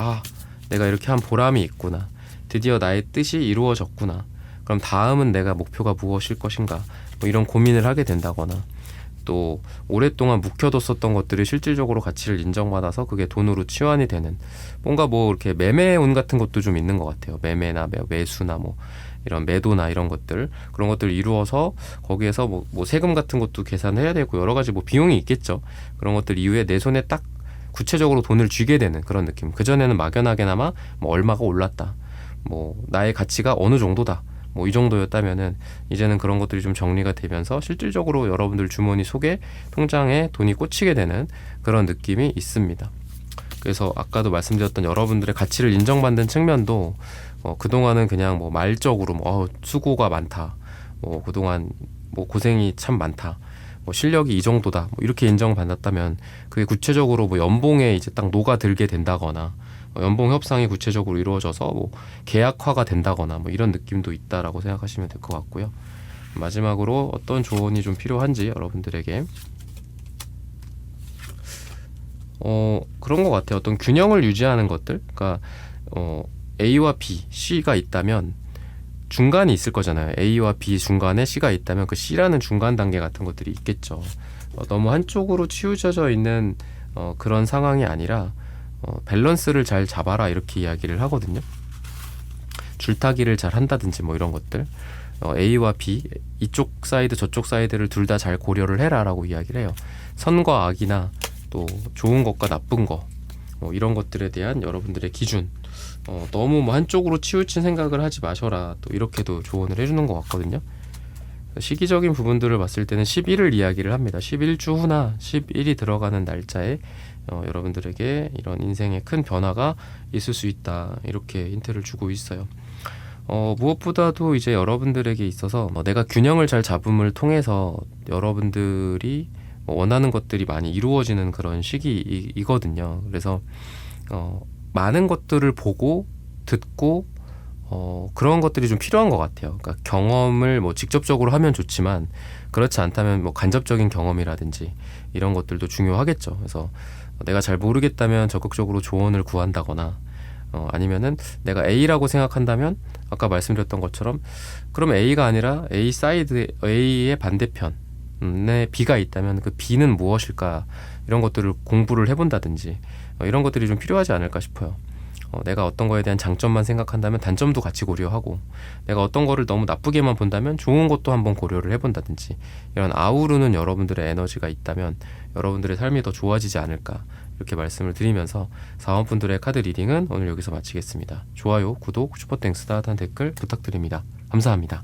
Speaker 1: 내가 이렇게 한 보람이 있구나, 드디어 나의 뜻이 이루어졌구나, 그럼 다음은 내가 목표가 무엇일 것인가, 뭐 이런 고민을 하게 된다거나, 또 오랫동안 묵혀뒀었던 것들이 실질적으로 가치를 인정받아서 그게 돈으로 치환이 되는, 뭔가 뭐 이렇게 매매운 같은 것도 좀 있는 것 같아요. 매매나 매수나 뭐 이런 매도나 이런 것들, 그런 것들을 이루어서 거기에서 뭐 세금 같은 것도 계산해야 되고 여러 가지 뭐 비용이 있겠죠. 그런 것들 이후에 내 손에 딱 구체적으로 돈을 쥐게 되는 그런 느낌. 그전에는 막연하게나마 뭐 얼마가 올랐다, 뭐 나의 가치가 어느 정도다, 뭐 이 정도였다면은 이제는 그런 것들이 좀 정리가 되면서 실질적으로 여러분들 주머니 속에, 통장에 돈이 꽂히게 되는 그런 느낌이 있습니다. 그래서 아까도 말씀드렸던 여러분들의 가치를 인정받는 측면도 그동안은 그냥 뭐 말적으로 수고가 많다, 뭐 그동안 뭐 고생이 참 많다, 뭐 실력이 이 정도다, 뭐 이렇게 인정받았다면 그게 구체적으로 뭐 연봉에 이제 딱 녹아들게 된다거나, 연봉 협상이 구체적으로 이루어져서 뭐 계약화가 된다거나 뭐 이런 느낌도 있다라고 생각하시면 될 것 같고요. 마지막으로 어떤 조언이 좀 필요한지 여러분들에게 그런 것 같아요. 어떤 균형을 유지하는 것들, 그러니까 A와 B, C가 있다면 중간이 있을 거잖아요. A와 B 중간에 C가 있다면 그 C라는 중간 단계 같은 것들이 있겠죠. 너무 한쪽으로 치우쳐져 있는 그런 상황이 아니라 밸런스를 잘 잡아라, 이렇게 이야기를 하거든요. 줄타기를 잘 한다든지 뭐 이런 것들, A와 B, 이쪽 사이드 저쪽 사이드를 둘 다 잘 고려를 해라 라고 이야기를 해요. 선과 악이나 또 좋은 것과 나쁜 거, 이런 것들에 대한 여러분들의 기준, 너무 뭐 한쪽으로 치우친 생각을 하지 마셔라, 또 이렇게도 조언을 해주는 것 같거든요. 시기적인 부분들을 봤을 때는 11을 이야기를 합니다. 11주 후나 11이 들어가는 날짜에 여러분들에게 이런 인생의 큰 변화가 있을 수 있다, 이렇게 힌트를 주고 있어요. 무엇보다도 이제 여러분들에게 있어서 내가 균형을 잘 잡음을 통해서 여러분들이 원하는 것들이 많이 이루어지는 그런 시기이거든요. 그래서 많은 것들을 보고 듣고 그런 것들이 좀 필요한 것 같아요. 그러니까 경험을 뭐 직접적으로 하면 좋지만 그렇지 않다면 뭐 간접적인 경험이라든지 이런 것들도 중요하겠죠. 그래서 내가 잘 모르겠다면 적극적으로 조언을 구한다거나, 아니면은 내가 A라고 생각한다면 아까 말씀드렸던 것처럼 그럼 A가 아니라 A 사이드, A의 반대편에 B가 있다면 그 B는 무엇일까, 이런 것들을 공부를 해본다든지 이런 것들이 좀 필요하지 않을까 싶어요. 내가 어떤 거에 대한 장점만 생각한다면 단점도 같이 고려하고, 내가 어떤 거를 너무 나쁘게만 본다면 좋은 것도 한번 고려를 해본다든지, 이런 아우르는 여러분들의 에너지가 있다면 여러분들의 삶이 더 좋아지지 않을까, 이렇게 말씀을 드리면서 사원분들의 카드 리딩은 오늘 여기서 마치겠습니다. 좋아요, 구독, 슈퍼땡스, 따뜻한 댓글 부탁드립니다. 감사합니다.